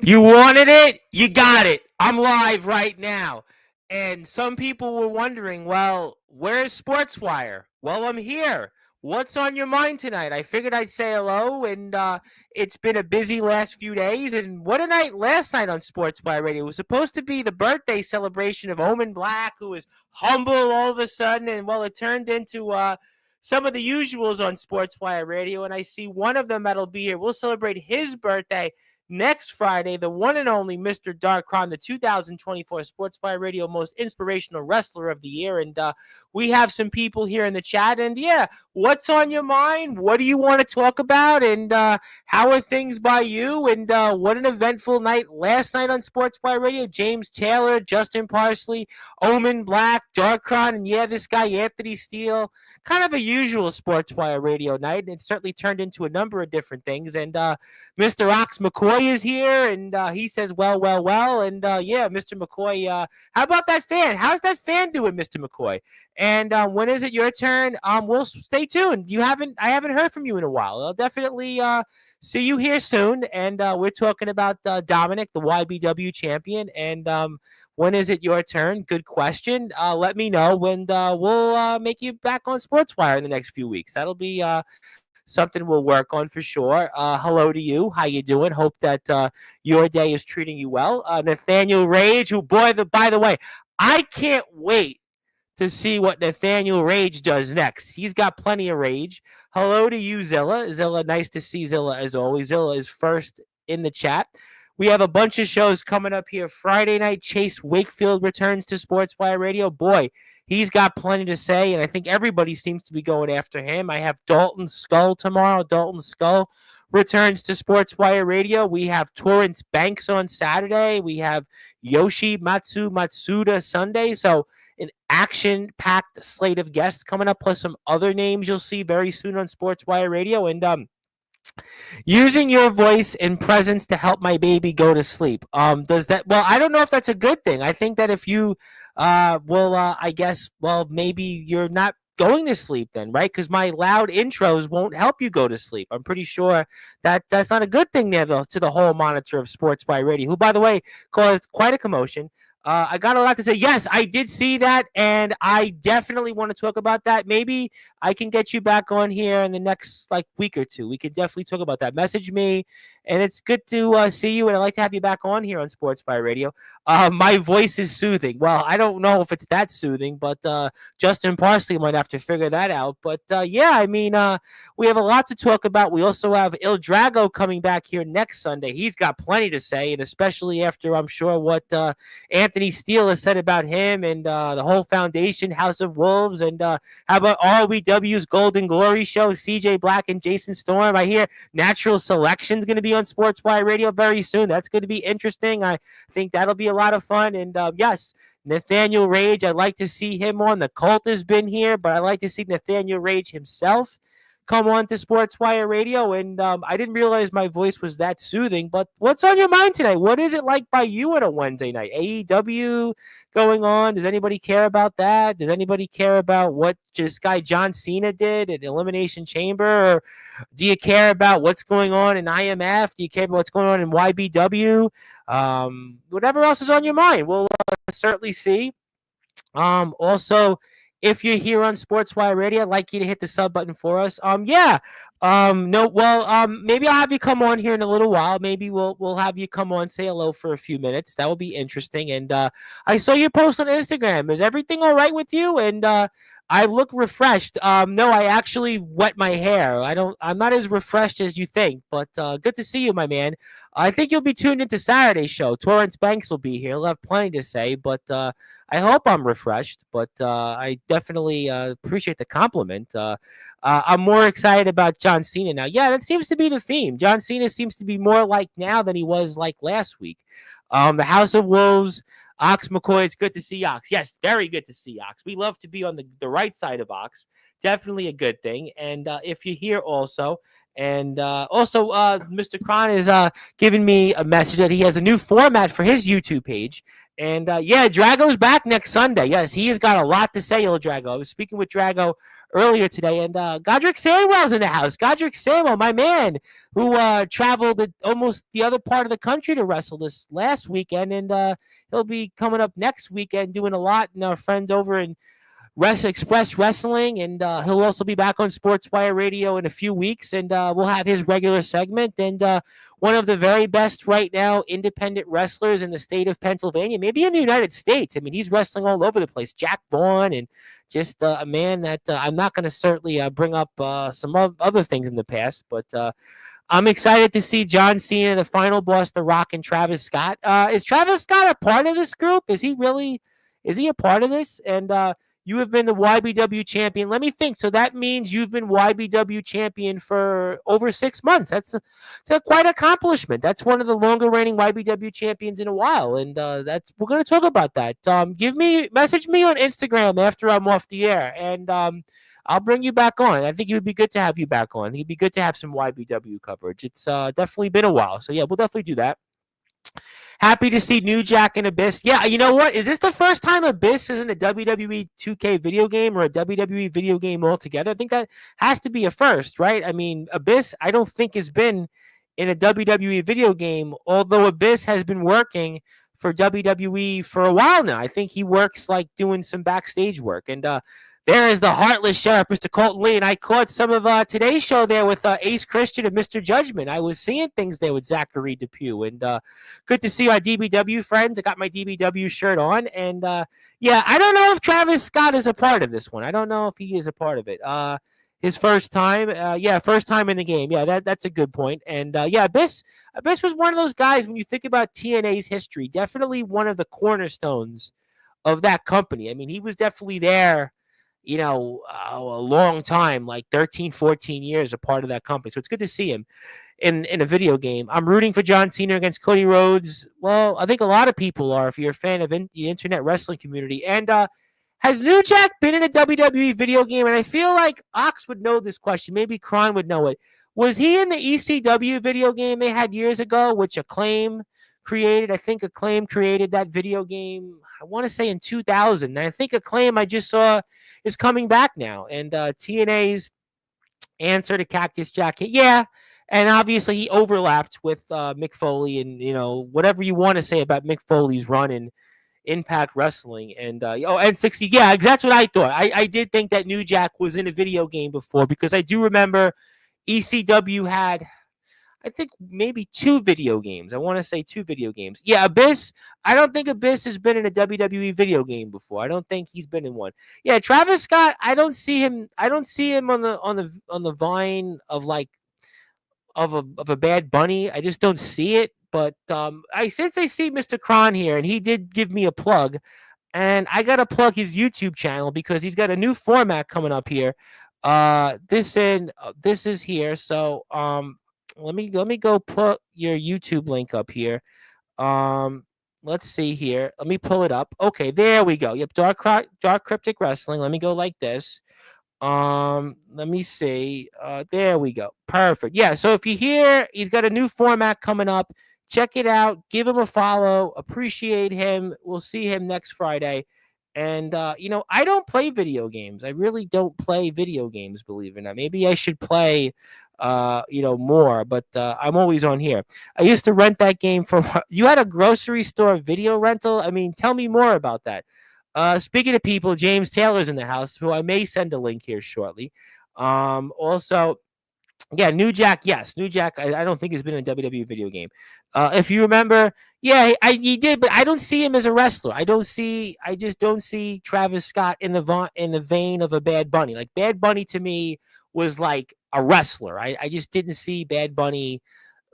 You wanted it, you got it. I'm live right now. And some people were wondering, well, where's Sportswire? Well, I'm here. What's on your mind tonight? I figured I'd say hello, and it's been a busy last few days. And what a night last night on Sportswire Radio. It was supposed to be the birthday celebration of Omen Black, who was humble all of a sudden, and well, it turned into some of the usuals on Sportswire Radio, and I see one of them that'll be here. We'll celebrate his birthday next Friday, the one and only Mr. Darkron, the 2024 Sportswire Radio Most Inspirational Wrestler of the Year. And we have some people here in the chat. And yeah, what's on your mind? What do you want to talk about? And how are things by you? And what an eventful night last night on Sportswire Radio. James Taylor, Justin Parsley, Omen Black, Darkron, and yeah, this guy, Anthony Steele. Kind of a usual Sportswire Radio night. And it certainly turned into a number of different things. And Mr. Ox McCoy is here, and he says, well. And yeah, Mr. McCoy, how about that fan? How's that fan doing, Mr. McCoy? And when is it your turn? We'll stay tuned. I haven't heard from you in a while. I'll definitely see you here soon. And we're talking about Dominic, the YBW champion. And when is it your turn? Good question. Let me know when we'll make you back on Sportswire in the next few weeks. That'll be something we'll work on for sure. Hello to you. How you doing? Hope that your day is treating you well. Nathaniel Rage, who, by the way, I can't wait to see what Nathaniel Rage does next. He's got plenty of rage. Hello to you, Zilla. Zilla, nice to see Zilla as always. Zilla is first in the chat. We have a bunch of shows coming up here. Friday night, Chase Wakefield returns to Sportswire Radio. Boy, he's got plenty to say, and I think everybody seems to be going after him. I have Dalton Skull tomorrow. Dalton Skull returns to Sportswire Radio. We have Torrance Banks on Saturday. We have Yoshi Matsuda Sunday. So an action-packed slate of guests coming up, plus some other names you'll see very soon on Sportswire Radio. And using your voice and presence to help my baby go to sleep. Does that? Well, I don't know if that's a good thing. I think that if you, I guess, well, maybe you're not going to sleep then, right? Because my loud intros won't help you go to sleep. I'm pretty sure that that's not a good thing there, though, to the whole monitor of Sports by Radio, who, by the way, caused quite a commotion. I got a lot to say. Yes, I did see that, and I definitely want to talk about that. Maybe I can get you back on here in the next week or two. We could definitely talk about that. Message me, and it's good to see you, and I'd like to have you back on here on Sports by Radio. My voice is soothing. Well, I don't know if it's that soothing, but Justin Parsley might have to figure that out. But yeah, I mean, we have a lot to talk about. We also have Il Drago coming back here next Sunday. He's got plenty to say, and especially after, I'm sure, what Anthony Steele has said about him and the whole foundation, House of Wolves, and how about RWW's Golden Glory show, CJ Black and Jason Storm. I hear Natural Selection's going to be on Sportswire Radio very soon. That's going to be interesting. I think that'll be a lot of fun. And yes, Nathaniel Rage, I'd like to see him on. The Cult has been here, but I'd like to see Nathaniel Rage himself come on to Sportswire Radio. And I didn't realize my voice was that soothing, but what's on your mind tonight? What is it like by you on a Wednesday night? AEW going on? Does anybody care about that? Does anybody care about what this guy John Cena did at Elimination Chamber? Or do you care about what's going on in IMF? Do you care about what's going on in YBW? Whatever else is on your mind, we'll certainly see. Also, if you're here on Sportswire Radio, I'd like you to hit the sub button for us. Maybe I'll have you come on here in a little while. Maybe we'll have you come on, say hello for a few minutes. That will be interesting. And I saw your post on Instagram. Is everything all right with you? And I look refreshed. No, I actually wet my hair. I'm not as refreshed as you think, but good to see you, my man. I think you'll be tuned into Saturday's show. Torrance Banks will be here. He'll have plenty to say, but I hope I'm refreshed. But I definitely appreciate the compliment. I'm more excited about John Cena now. Yeah, that seems to be the theme. John Cena seems to be more like now than he was like last week. The House of Wolves, Ox McCoy, it's good to see Ox. Yes, very good to see Ox. We love to be on the right side of Ox. Definitely a good thing. And if you're here also, and also Mr. Kron is giving me a message that he has a new format for his YouTube page. And yeah, Drago's back next Sunday. Yes, he has got a lot to say, Il Drago. I was speaking with Drago earlier today. And Godric Samuel's in the house. Godric Samuel, my man, who traveled almost the other part of the country to wrestle this last weekend. And he'll be coming up next weekend doing a lot. And our friends over in Express Wrestling, and he'll also be back on Sportswire Radio in a few weeks, and we'll have his regular segment. And one of the very best right now independent wrestlers in the state of Pennsylvania, maybe in the United States. I mean, he's wrestling all over the place. Jack Vaughn, and just a man that I'm not going to certainly bring up some other things in the past, but I'm excited to see John Cena, the final boss, The Rock, and Travis Scott. Is Travis Scott a part of this group? Is he a part of this? And you have been the YBW champion. Let me think. So that means you've been YBW champion for over 6 months. That's quite accomplishment. That's one of the longer reigning YBW champions in a while. And we're going to talk about that. Message me on Instagram after I'm off the air, and I'll bring you back on. I think it would be good to have you back on. It'd be good to have some YBW coverage. It's definitely been a while. So yeah, we'll definitely do that. Happy to see New Jack and Abyss. Yeah, you know what? Is this the first time Abyss is in a WWE 2K video game or a WWE video game altogether? I think that has to be a first, right? I mean, Abyss, I don't think has been in a WWE video game, although Abyss has been working for WWE for a while now. I think he works like doing some backstage work. And there is the Heartless Sheriff, Mr. Colton Lee, and I caught some of today's show there with Ace Christian and Mr. Judgment. I was seeing things there with Zachary Depew, and good to see my DBW friends. I got my DBW shirt on, and yeah, I don't know if Travis Scott is a part of this one. I don't know if he is a part of it. His first time, first time in the game. Yeah, that's a good point. And yeah, Abyss was one of those guys, when you think about TNA's history, definitely one of the cornerstones of that company. I mean, he was definitely there, you know, a long time, like 13, 14 years a part of that company. So it's good to see him in a video game. I'm rooting for John Cena against Cody Rhodes. Well, I think a lot of people are, if you're a fan of the internet wrestling community. And has New Jack been in a WWE video game? And I feel like Ox would know this question. Maybe Kron would know it. Was he in the ECW video game they had years ago, which Acclaim created? I think Acclaim created that video game, I want to say in 2000. And I think Acclaim, I just saw, is coming back now. And TNA's answer to Cactus Jack, yeah. And obviously he overlapped with Mick Foley, and, you know, whatever you want to say about Mick Foley's run in Impact Wrestling. And N60, yeah, that's what I thought. I did think that New Jack was in a video game before, because I do remember ECW had, I think, maybe 2 video games. I want to say 2 video games. Yeah, Abyss. I don't think Abyss has been in a WWE video game before. I don't think he's been in one. Yeah, Travis Scott. I don't see him on the vine of like of a Bad Bunny. I just don't see it. But since I see Mr. Kron here, and he did give me a plug, and I gotta plug his YouTube channel because he's got a new format coming up here. This is here. So let me go put your YouTube link up here. Let's see here. Let me pull it up. Okay, there we go. Yep, Dark Cryptic Wrestling. Let me go like this. Let me see. There we go. Perfect. Yeah, so if you hear he's got a new format coming up, check it out. Give him a follow. Appreciate him. We'll see him next Friday. And you know, I don't play video games. I really don't play video games, believe it or not. Maybe I should play more, but I'm always on here. I used to rent that game for you had a grocery store video rental. I mean, tell me more about that. Speaking of people, James Taylor's in the house, who I may send a link here shortly. Also, yeah, New Jack. Yes, New Jack. I don't think he's been in a WWE video game. If you remember, yeah, he did, but I don't see him as a wrestler. I just don't see Travis Scott in the vein of a Bad Bunny. Like, Bad Bunny to me was like a wrestler. I just didn't see Bad Bunny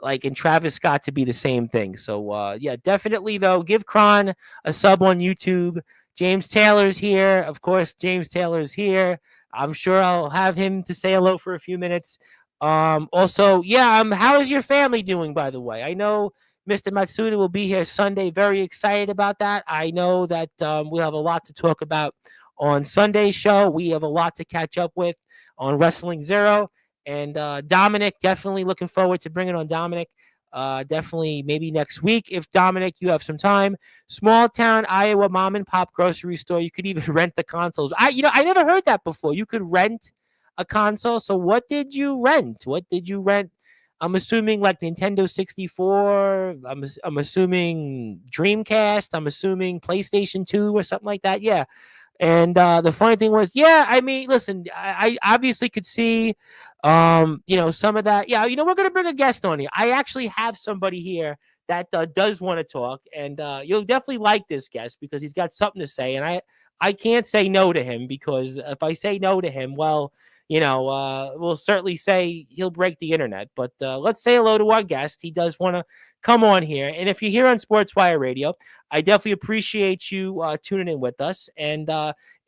like in Travis Scott to be the same thing. So yeah, definitely though, give Kron a sub on YouTube. James Taylor's here. Of course, James Taylor's here. I'm sure I'll have him to say hello for a few minutes. Also, yeah, how is your family doing, by the way? I know Mr. Matsuda will be here Sunday. Very excited about that. I know that we'll have a lot to talk about on Sunday's show. We have a lot to catch up with on Wrestling Zero. And Dominic, definitely looking forward to bringing on Dominic. Definitely maybe next week if Dominic, you have some time. Small town Iowa mom and pop grocery store. You could even rent the consoles. I never heard that before. You could rent a console. So what did you rent? What did you rent? I'm assuming like Nintendo 64. I'm assuming Dreamcast. I'm assuming PlayStation 2 or something like that. Yeah. And the funny thing was, yeah, I mean, listen, I obviously could see, some of that. Yeah, we're going to bring a guest on here. I actually have somebody here that does want to talk, and you'll definitely like this guest because he's got something to say. And I can't say no to him because if I say no to him, well, we'll certainly say he'll break the internet. But let's say hello to our guest. He does want to come on here. And if you're here on Sportswire Radio, I definitely appreciate you tuning in with us. And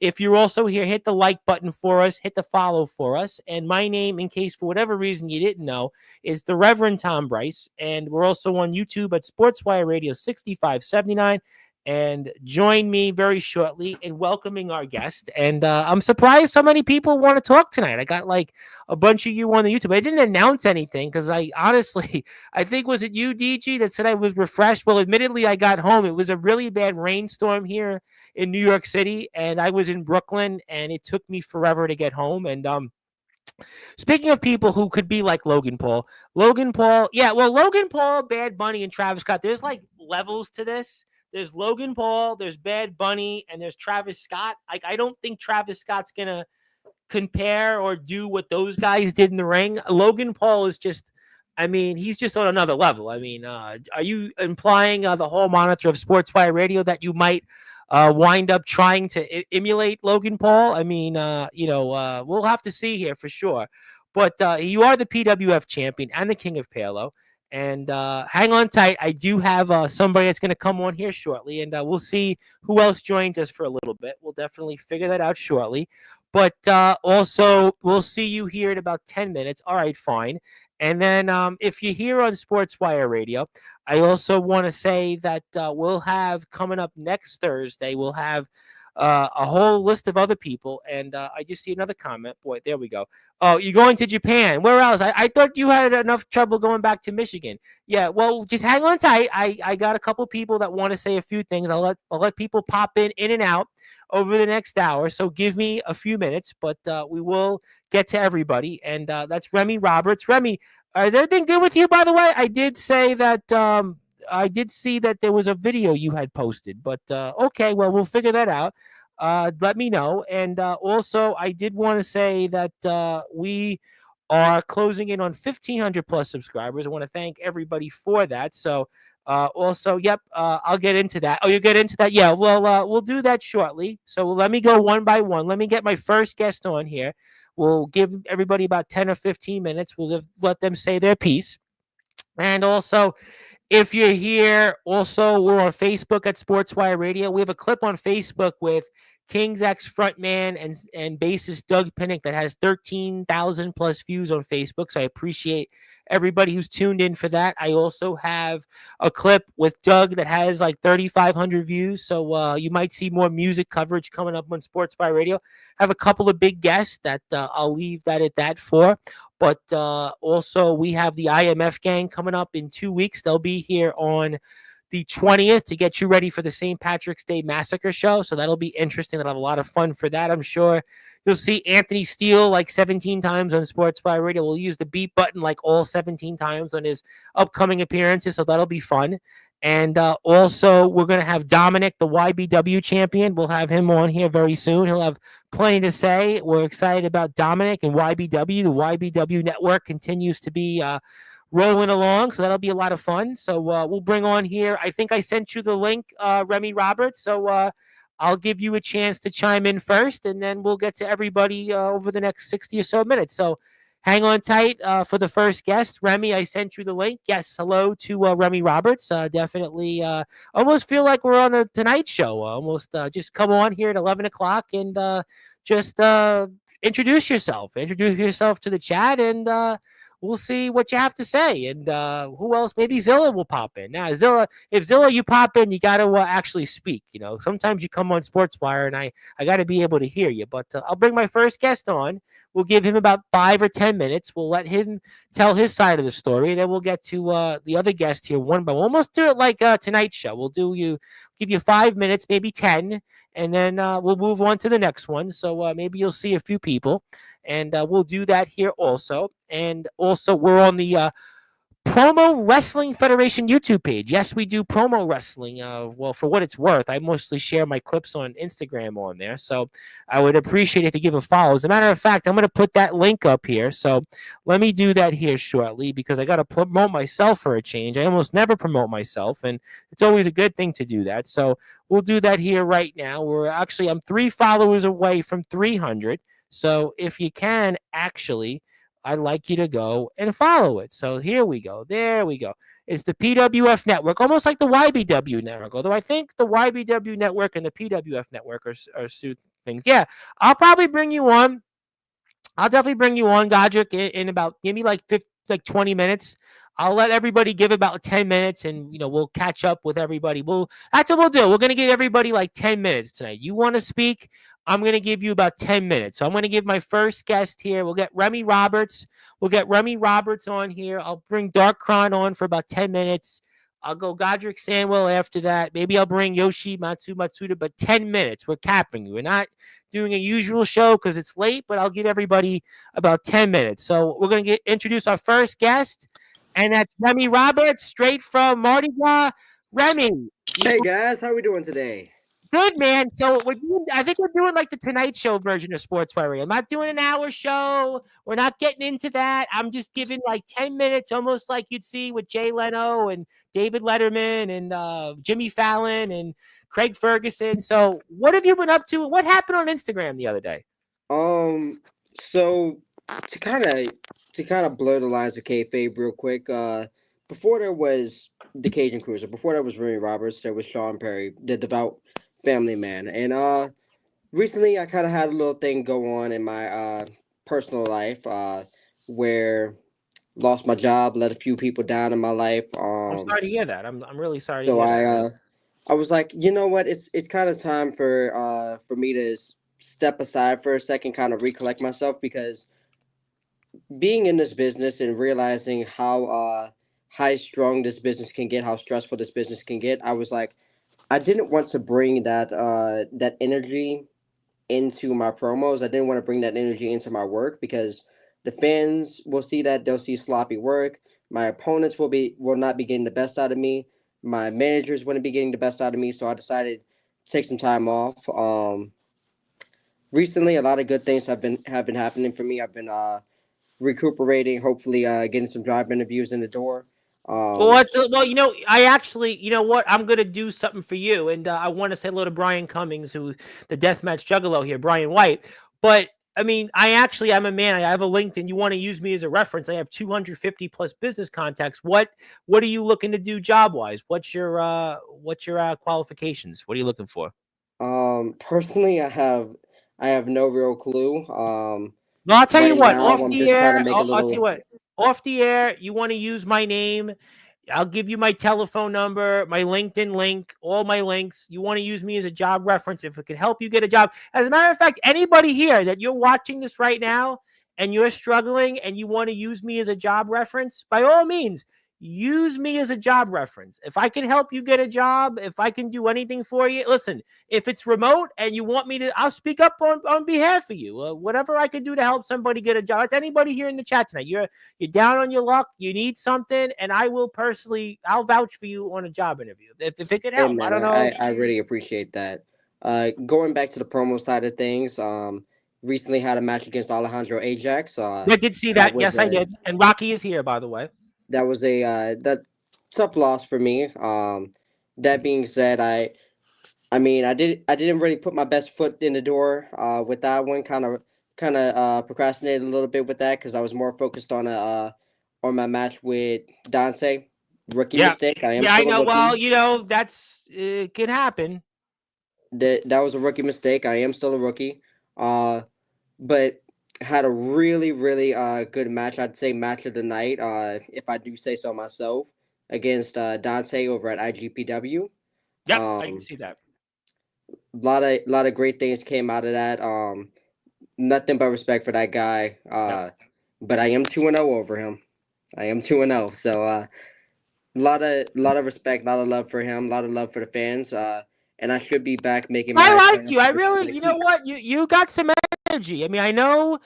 if you're also here, hit the like button for us, hit the follow for us. And my name, in case for whatever reason you didn't know, is the Reverend Tom Bryce. And we're also on YouTube at Sportswire Radio 6579. And join me very shortly in welcoming our guest. And I'm surprised so many people want to talk tonight. I got like a bunch of you on the YouTube. I didn't announce anything because I honestly, I think, was it you, DG, that said I was refreshed? Well, admittedly, I got home. It was a really bad rainstorm here in New York City, and I was in Brooklyn, and it took me forever to get home. And speaking of people who could be like Logan Paul, Logan Paul, Bad Bunny, and Travis Scott, there's like levels to this. There's Logan Paul, there's Bad Bunny, and there's Travis Scott. Like, I don't think Travis Scott's going to compare or do what those guys did in the ring. Logan Paul is just, I mean, he's just on another level. I mean, are you implying the whole monitor of Sportswire Radio that you might wind up trying to emulate Logan Paul? I mean, we'll have to see here for sure. But you are the PWF champion and the King of Palo. And hang on tight. I do have somebody that's going to come on here shortly, and we'll see who else joins us for a little bit. We'll definitely figure that out shortly. But also, we'll see you here in about 10 minutes. All right, fine. And then if you're here on Sportswire Radio, I also want to say that we'll have coming up next Thursday, we'll have a whole list of other people. And I just see another comment. Boy, there we go. Oh, you're going to Japan. Where else? I thought you had enough trouble going back to Michigan. Yeah, well, just hang on tight. I got a couple people that want to say a few things. I'll let people pop in and out over the next hour. So give me a few minutes, but we will get to everybody. And that's Remy Roberts. Remy, is everything good with you, by the way? I did say that I did see that there was a video you had posted, but okay, well, we'll figure that out. Let me know. And also, I did want to say that we are closing in on 1,500 plus subscribers. I want to thank everybody for that. So also, yep, I'll get into that. Oh, you get into that? Yeah, well, we'll do that shortly. So let me go one by one. Let me get my first guest on here. We'll give everybody about 10 or 15 minutes. We'll let them say their piece. And also, if you're here, also, we're on Facebook at Sportswire Radio. We have a clip on Facebook with King's X frontman and bassist Doug Pinnick that has 13,000 plus views on Facebook. So I appreciate everybody who's tuned in for that. I also have a clip with Doug that has like 3,500 views. So you might see more music coverage coming up on Sportswire Radio. I have a couple of big guests that I'll leave that at that for. But also, we have the IMF gang coming up in 2 weeks. They'll be here on the 20th to get you ready for the St. Patrick's Day Massacre show. So that'll be interesting. That'll have a lot of fun for that, I'm sure. You'll see Anthony Steele like 17 times on Sportswire Radio. We'll use the beat button like all 17 times on his upcoming appearances. So that'll be fun. And also, we're going to have Dominic, the YBW champion. We'll have him on here very soon. He'll have plenty to say. We're excited about Dominic and YBW. The YBW network continues to be rolling along, so that'll be a lot of fun. So we'll bring on here. I think I sent you the link, Remy Roberts. So I'll give you a chance to chime in first, and then we'll get to everybody over the next 60 or so minutes. So hang on tight for the first guest. Remy, I sent you the link. Yes, hello to Remy Roberts. Definitely almost feel like we're on the Tonight Show. Almost just come on here at 11 o'clock and just introduce yourself. Introduce yourself to the chat, and we'll see what you have to say. And who else? Maybe Zilla will pop in. Now, Zilla, if Zilla, you pop in, you got to actually speak. You know, sometimes you come on Sportswire, and I got to be able to hear you. But I'll bring my first guest on. We'll give him about 5 or 10 minutes. We'll let him tell his side of the story. Then we'll get to the other guest here one by one. We'll almost do it like Tonight Show. We'll give you 5 minutes, maybe 10, and then we'll move on to the next one. So maybe you'll see a few people, and we'll do that here also. And also, we're on the Promo Wrestling Federation YouTube page. Yes, we do promo wrestling. Well, for what it's worth, I mostly share my clips on Instagram on there. So I would appreciate if you give a follow. As a matter of fact, I'm going to put that link up here. So let me do that here shortly because I got to promote myself for a change. I almost never promote myself, and it's always a good thing to do that. So we'll do that here right now. I'm 3 followers away from 300. So if you can actually, I'd like you to go and follow it. So here we go. There we go. It's the PWF network, almost like the YBW network. Although I think the YBW network and the PWF network are things. Yeah, I'll probably bring you on. I'll definitely bring you on, Godric, in about give me like 20 minutes. I'll let everybody give about 10 minutes, and we'll catch up with everybody. That's what we'll do. We're gonna give everybody like 10 minutes tonight. You want to speak? I'm gonna give you about 10 minutes. So I'm gonna give my first guest here. We'll get Remy Roberts. We'll get Remy Roberts on here. I'll bring Dark Kron on for about 10 minutes. I'll go Godric Sandwell after that. Maybe I'll bring Yoshi Matsuda, but 10 minutes. We're capping. We're not doing a usual show because it's late, but I'll give everybody about 10 minutes. So we're going to introduce our first guest, and that's Remy Roberts, straight from Mardi Gras. Remy. Hey guys, how are we doing today? Good, man. So I think we're doing like the Tonight Show version of Sportswire. I'm not doing an hour show. We're not getting into that. I'm just giving like 10 minutes, almost like you'd see with Jay Leno and David Letterman and Jimmy Fallon and Craig Ferguson. So what have you been up to? What happened on Instagram the other day? Um, so to kind of blur the lines of kayfabe real quick. Before there was the Cajun Cruiser, before there was Remy Roberts, there was Sean Perry, the devout family man, and recently I kind of had a little thing go on in my personal life, where lost my job, let a few people down in my life. I'm sorry to hear that. I'm really sorry to So hear I that. I was like, you know what? It's kind of time for me to step aside for a second, kind of recollect myself because being in this business and realizing how high strung this business can get, how stressful this business can get, I was like, I didn't want to bring that energy into my promos. I didn't want to bring that energy into my work because the fans will see that they'll see sloppy work. My opponents will not be getting the best out of me. My managers wouldn't be getting the best out of me. So I decided to take some time off. Recently, a lot of good things have been happening for me. I've been recuperating, hopefully getting some job interviews in the door. Um, Well, I actually, you know what? I'm gonna do something for you, and I want to say hello to Brian Cummings, who the deathmatch juggalo here, Brian White. But I mean, I'm a man. I have a LinkedIn. You want to use me as a reference? I have 250 plus business contacts. What are you looking to do job wise? What's your qualifications? What are you looking for? Personally, I have no real clue. No, I'll tell you Right what. now, Off I'm the just trying to air, make a I'll tell you little. what. Off the air, you want to use my name. I'll give you my telephone number, my LinkedIn link, all my links. You want to use me as a job reference if it can help you get a job. As a matter of fact, anybody here that you're watching this right now and you're struggling and you want to use me as a job reference, by all means, use me as a job reference. If I can help you get a job, if I can do anything for you, listen, if it's remote and you want me to, I'll speak up on behalf of you. Whatever I can do to help somebody get a job. It's anybody here in the chat tonight. You're down on your luck. You need something, and I'll vouch for you on a job interview if it could Hey help. I man, don't I, know. I really appreciate that. Going back to the promo side of things, recently had a match against Alejandro Ajax. I did see That that. was Yes, I a did. And Rocky is here, by the way. that tough loss for me. That being said, I didn't really put my best foot in the door with that one. Kind of procrastinated a little bit with that because I was more focused on my match with Dante. Rookie Yeah, mistake. I am yeah, I still a know. rookie. Well, that's it can happen. That was a rookie mistake. I am still a rookie. Uh, but had a really good match. I'd say match of the night. If I do say so myself, against Dante over at IGPW. Yep, I can Um, see that. lot of great things came out of that. nothing but respect for that guy. Yep. But I am 2-0 over him. I am 2-0. So lot of respect, lot of love for him, lot of love for the fans. And I should be back making I my like you. triumphant I return really, next you know week. what? You got some energy. I mean, I know,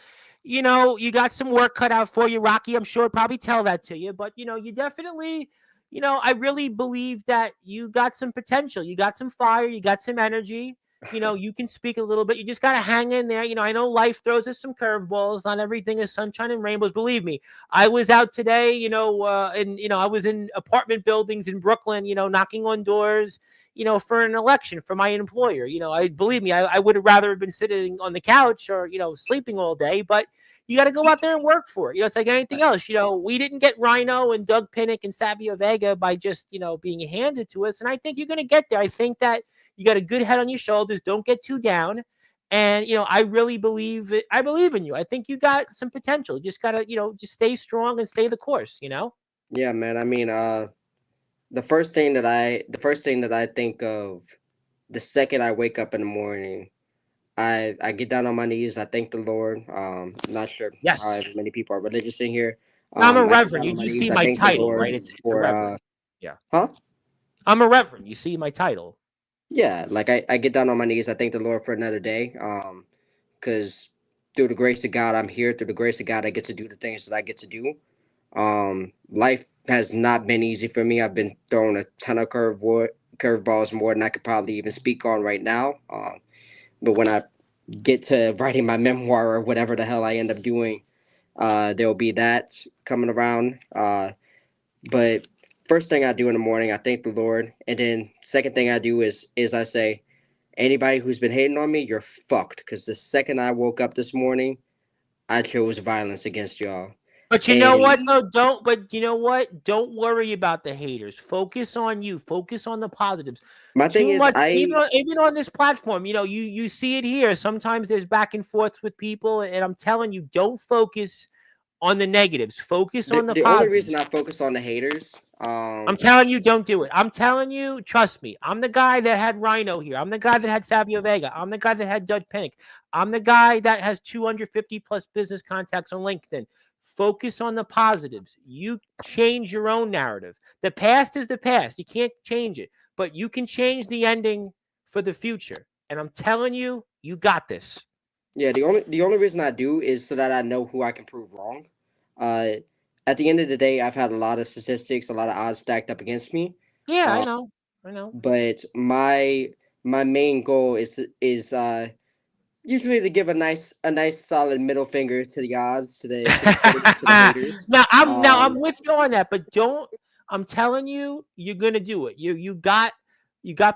you got some work cut out for you, Rocky. I'm sure probably tell that to you, but you definitely, I really believe that you got some potential. You got some fire. You got some energy. You can speak a little bit. You just got to hang in there. I know life throws us some curveballs. Not everything is sunshine and rainbows. Believe me, I was out today, and I was in apartment buildings in Brooklyn, knocking on doors, for an election for my employer. I believe me, I would have rather have been sitting on the couch or, sleeping all day, but you got to go out there and work for it. It's like anything else. We didn't get Rhino and Doug Pinnick and Savio Vega by just, being handed to us. And I think you're going to get there. I think that you got a good head on your shoulders. Don't get too down. And, I really believe it. I believe in you. I think you got some potential. You just got to, just stay strong and stay the course. Yeah, man. I mean, the first thing that I think of the second I wake up in the morning, I get down on my knees. I thank the Lord. Not sure how Yes. many people are religious in here. Now, I'm a I get reverend. down You on my you knees. see I my thank the title, Lord right? It's a for reverend. Yeah. huh? I'm a reverend. You see my title. Yeah, like I get down on my knees. I thank the Lord for another day. Because through the grace of God, I'm here. Through the grace of God, I get to do the things that I get to do. Life has not been easy for me. I've been throwing a ton of curveballs more than I could probably even speak on right now. But when I get to writing my memoir or whatever the hell I end up doing, there will be that coming around. But first thing I do in the morning, I thank the Lord, and then second thing I do is I say, anybody who's been hating on me, you're fucked. Because the second I woke up this morning, I chose violence against y'all. But you know And what though? Don't. But you know what? Don't worry about the haters. Focus on you. Focus on the positives. my thing Too is, much, I even on this platform. You see it here. Sometimes there's back and forths with people, and I'm telling you, don't focus on the negatives. Focus the on the the only reason positives. I focus on the haters, I'm telling you, don't do it. I'm telling you, trust me. I'm the guy that had Rhino here. I'm the guy that had Savio Vega. I'm the guy that had Doug Pinnick. I'm the guy that has 250 plus business contacts on LinkedIn. Focus on the positives. You change your own narrative. The past is the past. You can't change it, but you can change the ending for the future. And I'm telling you, you got this. yeah, the only reason I do is so that I know who I can prove wrong. Uh, at the end of the day, I've had a lot of statistics, a lot of odds stacked up against me. Yeah, I Uh, know. I know. but my main goal is usually to give a nice solid middle finger to the odds, to the critics, to the haters. now I'm Um, with you on that, but don't. I'm telling you, you're gonna do it. You got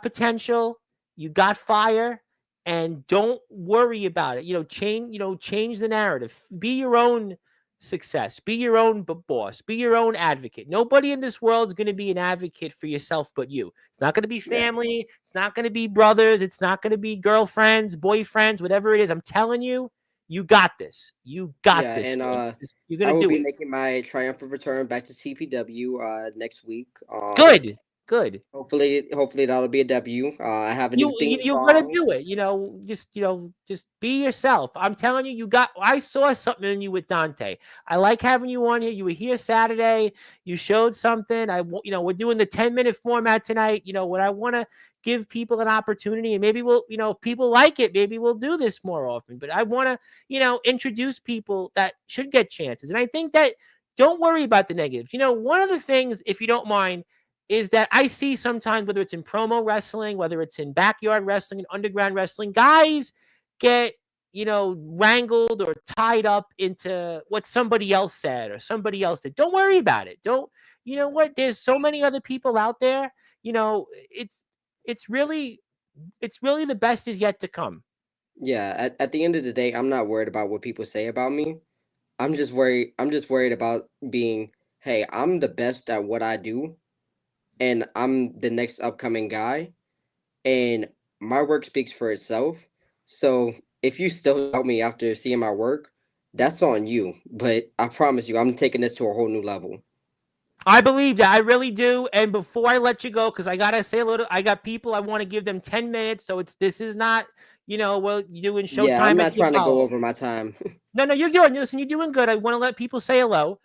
potential, you got fire, and don't worry about it. Change the narrative. Be your own success. Be your own boss. Be your own advocate. Nobody in this world is going to be an advocate for yourself but you. It's not going to be yeah, family. It's not going to be brothers. It's not going to be girlfriends, boyfriends, whatever it is. I'm telling you, you got this. You got yeah, this, and man. You're I gonna will do be it. making my triumphant return back to TPW next week. Good, good. Hopefully that'll be a W. I have a new theme You're gonna song. do it. Just be yourself. I'm telling you, you got. I saw something in you with Dante. I like having you on here. You were here Saturday. You showed something. We're doing the 10-minute format tonight. What I want to give people an opportunity, and maybe we'll, if people like it, maybe we'll do this more often. But I want to, introduce people that should get chances, and I think that don't worry about the negatives. One of the things, if you don't mind, is that I see sometimes, whether it's in promo wrestling, whether it's in backyard wrestling and underground wrestling, guys get, wrangled or tied up into what somebody else said or somebody else did. Don't worry about it. Don't, you know what? There's so many other people out there. It's really, the best is yet to come. Yeah, at the end of the day, I'm not worried about what people say about me. I'm just worried about being, hey, I'm the best at what I do, and I'm the next upcoming guy, and my work speaks for itself. So if you still doubt me after seeing my work, that's on you. But I promise you, I'm taking this to a whole new level. I believe that. I really do. And before I let you go, because I gotta say a little, I got people. I want to give them 10 minutes. So this is not, Well, you're doing Yeah, I'm Showtime at not the trying to go Apollo. over my time. No, you're doing. Listen, you're doing good. I want to let people say hello.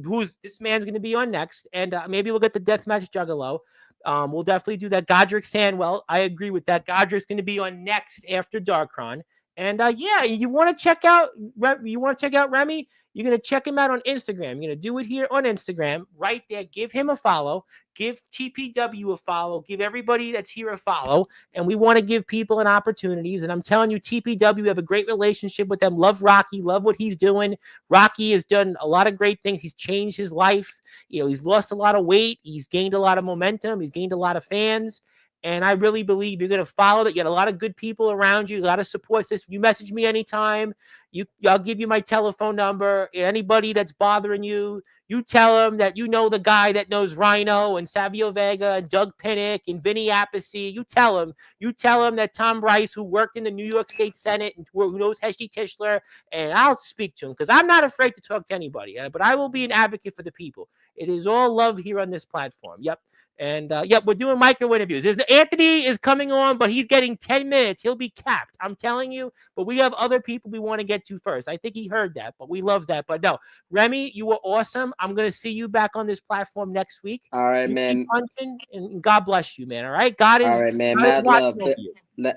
Who's this man's going to be on next, and maybe we'll get the Deathmatch Juggalo. We'll definitely do that. Godric Sandwell, I agree with that. Godric's going to be on next after Darkron. And yeah, you want to check out Remy? You're going to check him out on Instagram. You're going to do it here on Instagram right there. Give him a follow. Give TPW a follow. Give everybody that's here a follow. And we want to give people an opportunities. And I'm telling you, TPW, have a great relationship with them. Love Rocky. Love what he's doing. Rocky has done a lot of great things. He's changed his life. He's lost a lot of weight. He's gained a lot of momentum. He's gained a lot of fans. And I really believe you're going to follow that. You got a lot of good people around you, a lot of support system. You message me anytime. I'll give you my telephone number. Anybody that's bothering you, you tell them that you know the guy that knows Rhino and Savio Vega and Doug Pinnick and Vinny Appice. You tell him that Tom Rice, who worked in the New York State Senate and who knows Heshty Tischler, and I'll speak to him because I'm not afraid to talk to anybody. But I will be an advocate for the people. It is all love here on this platform. Yep. And we're doing micro interviews. Anthony is coming on, but he's getting 10 minutes. He'll be capped. I'm telling you. But we have other people we want to get to first. I think he heard that, but we love that. But no, Remy, you were awesome. I'm going to see you back on this platform next week. All right, you man. Keep punching, and God bless you, man. All right. God is. All right, man. Mad love.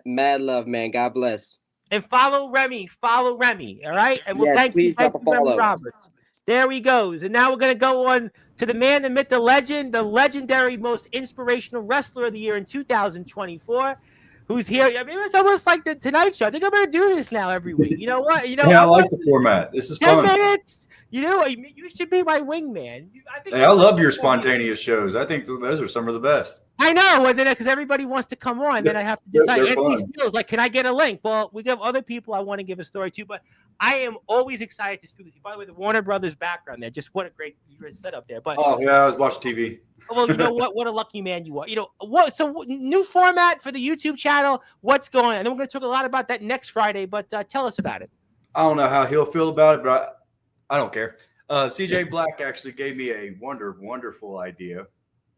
Mad love, man. God bless. And follow Remy. All right. And we'll yes, thank please you, drop a follow. Remy Roberts. There he goes. And now we're going to go on to the man, the myth, the legend, the legendary, most inspirational wrestler of the year in 2024, who's here. I mean, it's almost like the Tonight Show. I think I'm going to do this now every week. You know what? Yeah, I like the format. This is 10 fun. minutes. You should be my wingman. I love your spontaneous shows. I think those are some of the best. I know, because everybody wants to come on. Then I have to decide. Anthony Steele's like, can I get a link? Well, we have other people I want to give a story to, but I am always excited to speak with you. By the way, the Warner Brothers background there, just what a great setup there. But oh yeah, I was watching TV. Well, you know what? What a lucky man you are. What? So new format for the YouTube channel. What's going on? And then we're going to talk a lot about that next Friday. But tell us about it. I don't know how he'll feel about it, but I don't care. CJ Black actually gave me a wonderful idea.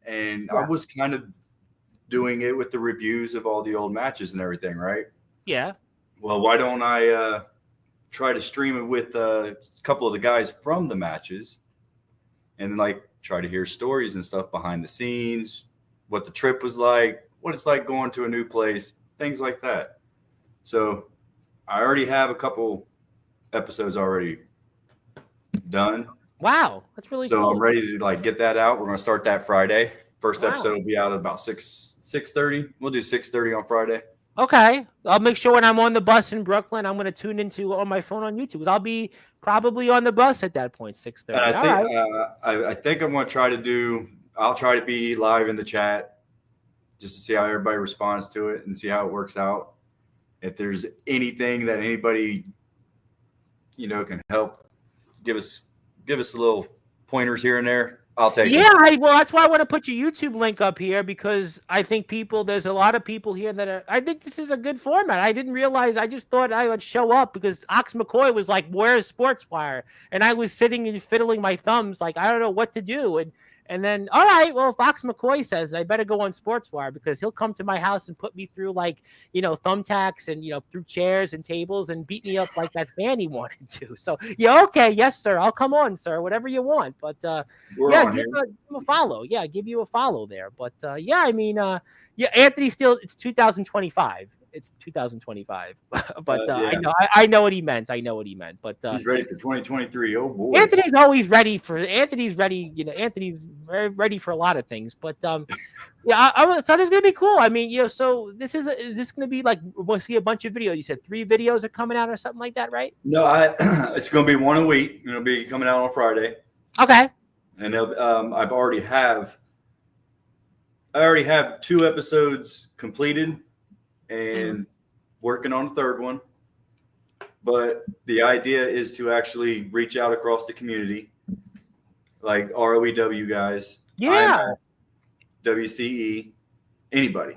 And I was kind of doing it with the reviews of all the old matches and everything, right? Yeah. Well, why don't I try to stream it with a couple of the guys from the matches and try to hear stories and stuff behind the scenes, what the trip was like, what it's like going to a new place, things like that. So I already have a couple episodes already done. Wow, that's really cool. So I'm ready to get that out. We're going to start that Friday. First episode will be out at about 6:30. We'll do 6:30 on Friday. Okay. I'll make sure when I'm on the bus in Brooklyn, I'm going to tune into on my phone on YouTube. I'll be probably on the bus at that point, 6:30. I think I'm going to try to I'll try to be live in the chat just to see how everybody responds to it and see how it works out. If there's anything that anybody, can help, give us a little pointers here and there, I'll take it. Yeah, well, that's why I want to put your YouTube link up here, because I think there's a lot of people here I think this is a good format. I didn't realize, I just thought I would show up because Ox McCoy was like, where's Sportswire? And I was sitting and fiddling my thumbs, like, I don't know what to do. And then, all right, well, if Ox McCoy says, I better go on Sportswire because he'll come to my house and put me through thumbtacks and, through chairs and tables and beat me up like that fan he wanted to. So, yeah, okay. Yes, sir. I'll come on, sir. Whatever you want. But, give him a follow. Yeah, give you a follow there. But, Anthony Steele, it's 2025. It's 2025, but I know what he meant. But he's ready for 2023. Oh boy, Anthony's always ready. Anthony's ready very ready for a lot of things. But so this is gonna be cool. I mean, so is this gonna be like we'll see a bunch of videos? You said 3 videos are coming out or something like that, right? No, it's gonna be one a week. It'll be coming out on Friday. Okay. And I already have 2 episodes completed. And working on a 3rd one. But the idea is to actually reach out across the community, like ROEW guys, yeah, WCE, anybody.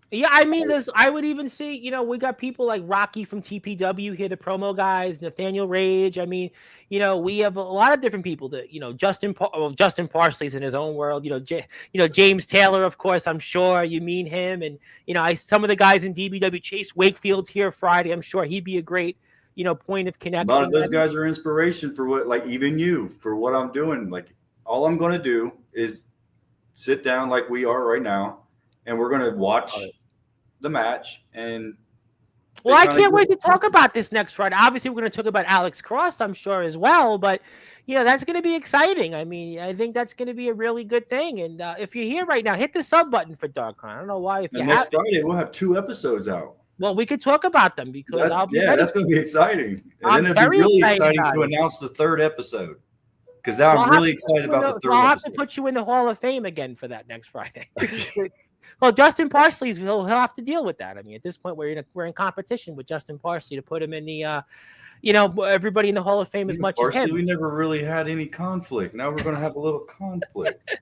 Yeah, I mean, this. I would even see, we got people like Rocky from TPW here, the promo guys, Nathaniel Rage. I mean, we have a lot of different people that, Justin Parsley's in his own world. James Taylor, of course. I'm sure you mean him, and some of the guys in DBW. Chase Wakefield's here Friday. I'm sure he'd be a great, point of A connection. lot of those guys are inspiration for even you, for what I'm doing. Like, all I'm going to do is sit down like we are right now, and we're going to watch the match. And well, I can't wait to talk about this next Friday. Obviously, we're going to talk about Alex Cross, I'm sure, as well. But, that's going to be exciting. I mean, I think that's going to be a really good thing. And if you're here right now, hit the sub button for Darkon. I don't know why. Next Friday, we'll have 2 episodes out. Well, we could talk about them because that's going to be exciting. And then it'll be really exciting to announce the 3rd episode. Because now I'm really excited about the 3rd episode. I'll have to put you in the Hall of Fame again for that next Friday. Well, Justin Parsley's he'll have to deal with that. I mean, at this point, we're in competition with Justin Parsley to put him in the, everybody in the Hall of Fame as much as him. We never really had any conflict. Now we're going to have a little conflict.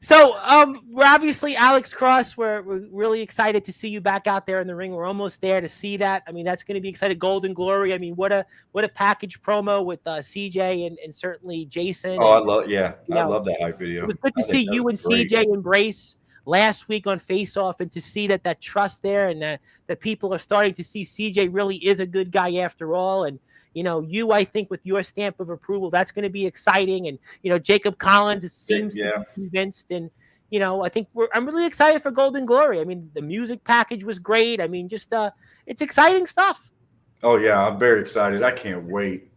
So, we're obviously Alex Cross. We're really excited to see you back out there in the ring. We're almost there to see that. I mean, that's going to be exciting. Golden Glory. I mean, what a package promo with CJ and certainly Jason. Oh, I love that hype video. It was good to see you and great. CJ embrace last week on Face Off, and to see that trust there, and that people are starting to see CJ really is a good guy after all. And I think with your stamp of approval, that's going to be exciting. And Jacob Collins seems to be convinced, and I think I'm really excited for Golden Glory. I mean, the music package was great. I mean, just it's exciting stuff. Oh yeah, I'm very excited. I can't wait.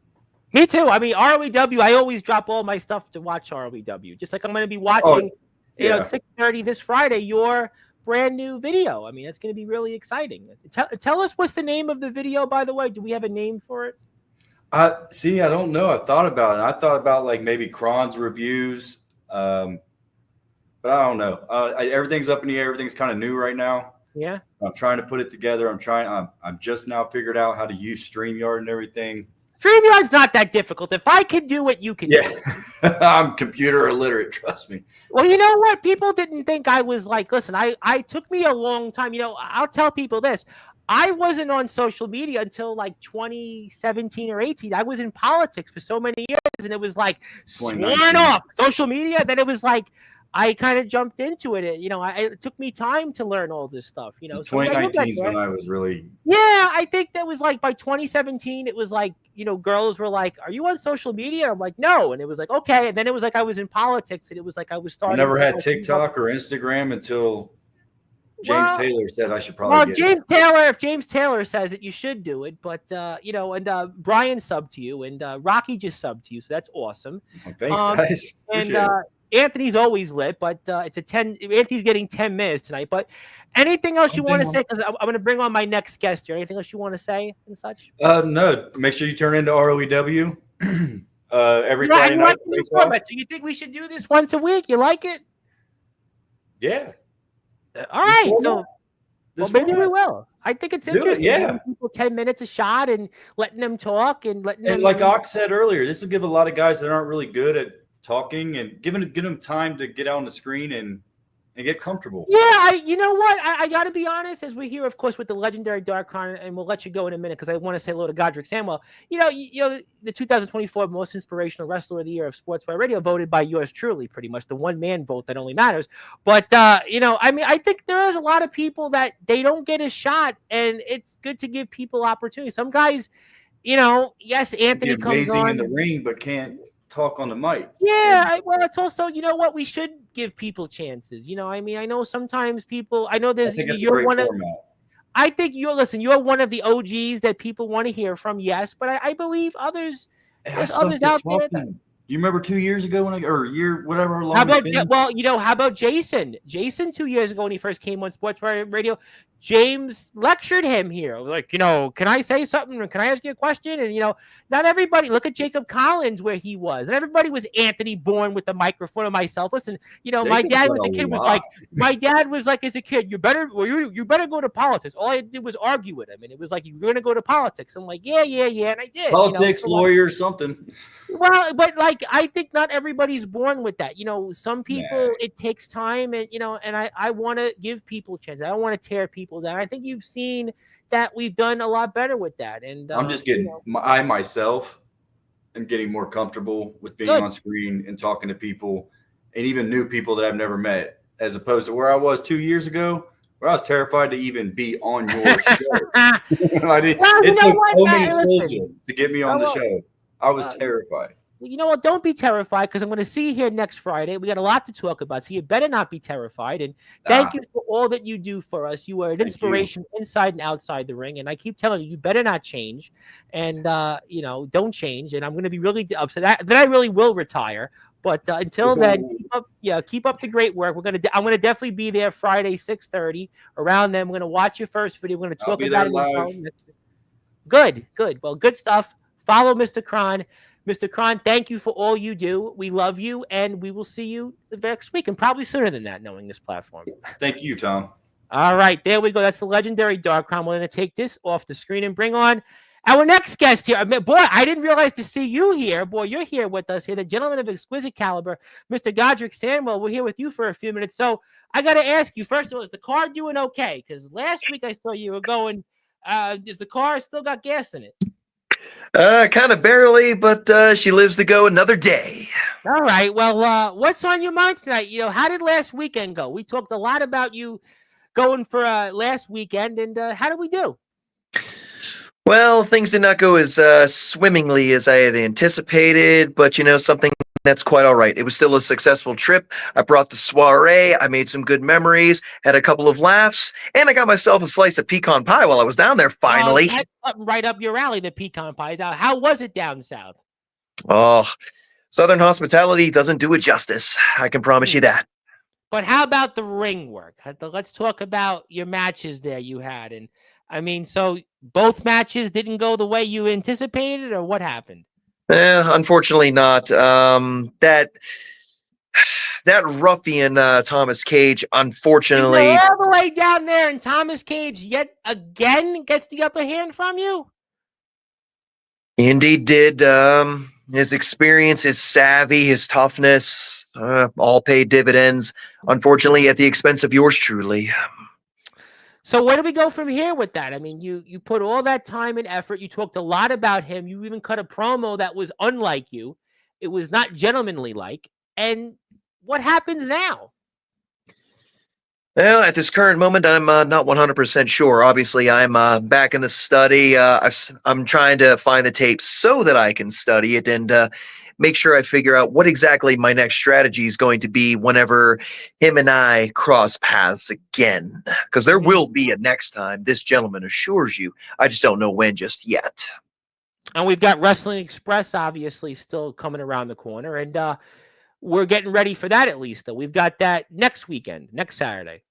Me too. I mean, ROEW. I always drop all my stuff to watch ROEW. Just like I'm going to be watching. 6:30 this Friday, your brand new video. I mean, that's going to be really exciting. Tell us what's the name of the video, by the way. Do we have a name for it? I don't know. I thought about it. I thought about like maybe Kron's reviews, but I don't know. Everything's up in the air. Everything's kind of new right now. Yeah. I'm trying to put it together. I'm just now figured out how to use StreamYard and everything. StreamYard's not that difficult. If I can do it, you can do it. I'm computer illiterate, trust me. Well, you know what? People didn't think I was like, listen, I took me a long time. I'll tell people this. I wasn't on social media until like 2017 or 18. I was in politics for so many years, and it was like sworn off social media. Then it was like I kind of jumped into it. It took me time to learn all this stuff. 2019 is when I was really. Yeah, I think that was like by 2017. It was like girls were like, "Are you on social media?" I'm like, "No," and it was like, "Okay." And then it was like I was in politics, and it was like I was starting. I never had TikTok or Instagram until James Taylor said I should probably. If James Taylor says it, you should do it. But and Brian subbed to you, and Rocky just subbed to you, so that's awesome. Well, thanks, guys. And Anthony's always lit, but it's a 10. Anthony's getting 10 minutes tonight. But anything else you want to say? Because I'm going to bring on my next guest here. Anything else you want to say and such? No. Make sure you turn into ROEW every Friday night. So you think we should do this once a week? You like it? Yeah. All right. So maybe we will. I think it's interesting. Giving people 10 minutes a shot and letting them talk and letting them. And like Ox said earlier, this will give a lot of guys that aren't really good at talking and give them time to get out on the screen and get comfortable. Yeah, you know what? I got to be honest, as we're here, of course, with the legendary Darkon, and we'll let you go in a minute because I want to say hello to Godric Samuel. The 2024 Most Inspirational Wrestler of the Year of Sportswire Radio, voted by yours truly, pretty much the one-man vote that only matters. But, I think there is a lot of people that they don't get a shot, and it's good to give people opportunities. Some guys, yes, Anthony comes on. Amazing in the ring, but can't talk on the mic. Yeah, it's also, what we should give people chances. I know sometimes people. I know there's. You're one of. I think you're one of the OGs that people want to hear from. Yes, but I believe others. There's others out there. You remember 2 years ago whatever long. How about Jason? Jason 2 years ago when he first came on Sportswire Radio, James lectured him here. Like, can I say something? Or can I ask you a question? And not everybody. Look at Jacob Collins where he was. And everybody was Anthony Bourne with the microphone. Or myself. Listen, my dad was a kid. My dad was like, as a kid, you better go to politics. All I did was argue with him, and it was like, you're gonna go to politics. I'm like, yeah, and I did. Politics, lawyer, something. Well, but like. I think not everybody's born with that. Some people it takes time, and and I want to give people a chance. I don't want to tear people down. I think you've seen that we've done a lot better with that. And I'm just getting I myself am getting more comfortable with being good. on screen and talking to people, and even new people that I've never met, as opposed to where I was 2 years ago, where I was terrified to even be on your show. It took so many soldiers to get me on the show. I was terrified. You know what? Don't be terrified, because I'm going to see you here next Friday. We got a lot to talk about, so you better not be terrified. And thank you for all that you do for us. You are an inspiration inside and outside the ring. And I keep telling you, you better not change. And, don't change. And I'm going to be really upset. Then I really will retire. But until then, keep up the great work. I'm going to definitely be there Friday, 6:30. Around then, we're going to watch your first video. We're going to talk about it live. Good. Well, good stuff. Follow Mr. Cron. Mr. Cron, thank you for all you do. We love you, and we will see you the next week, and probably sooner than that, knowing this platform. Thank you, Tom. All right, there we go. That's the legendary Dark Cron. We're going to take this off the screen and bring on our next guest here. Boy, I didn't realize to see you here. Boy, you're here with us here, the gentleman of exquisite caliber, Mr. Godric Sandwell. We're here with you for a few minutes. So I got to ask you, first of all, is the car doing okay? Because last week I saw you were going, is the car still got gas in it? Kind of barely, but she lives to go another day. All right. Well, what's on your mind tonight? How did last weekend go? We talked a lot about you going for last weekend, and how did we do? Well, things did not go as swimmingly as I had anticipated, but something that's quite all right. It was still a successful trip. I brought the soiree. I made some good memories, had a couple of laughs, and I got myself a slice of pecan pie while I was down there finally. That's right up your alley, the pecan pie. How was it down south? Oh, Southern hospitality doesn't do it justice. I can promise you that. But how about the ring work? Let's talk about your matches there you had. And so both matches didn't go the way you anticipated, or what happened? Unfortunately not. That ruffian Thomas Cage, unfortunately, all the way down there, and Thomas Cage yet again gets the upper hand from you. Indeed did. His experience, his savvy, his toughness, all paid dividends. Unfortunately, at the expense of yours truly. So where do we go from here with that? You put all that time and effort. You talked a lot about him. You even cut a promo that was unlike you. It was not gentlemanly like. And what happens now? Well, at this current moment, I'm not 100% sure. Obviously, I'm back in the study. I'm trying to find the tape so that I can study it and make sure I figure out what exactly my next strategy is going to be whenever him and I cross paths again. Because there will be a next time, this gentleman assures you. I just don't know when just yet. And we've got Wrestling Express, obviously, still coming around the corner. And we're getting ready for that, at least, though. We've got that next weekend, next Saturday.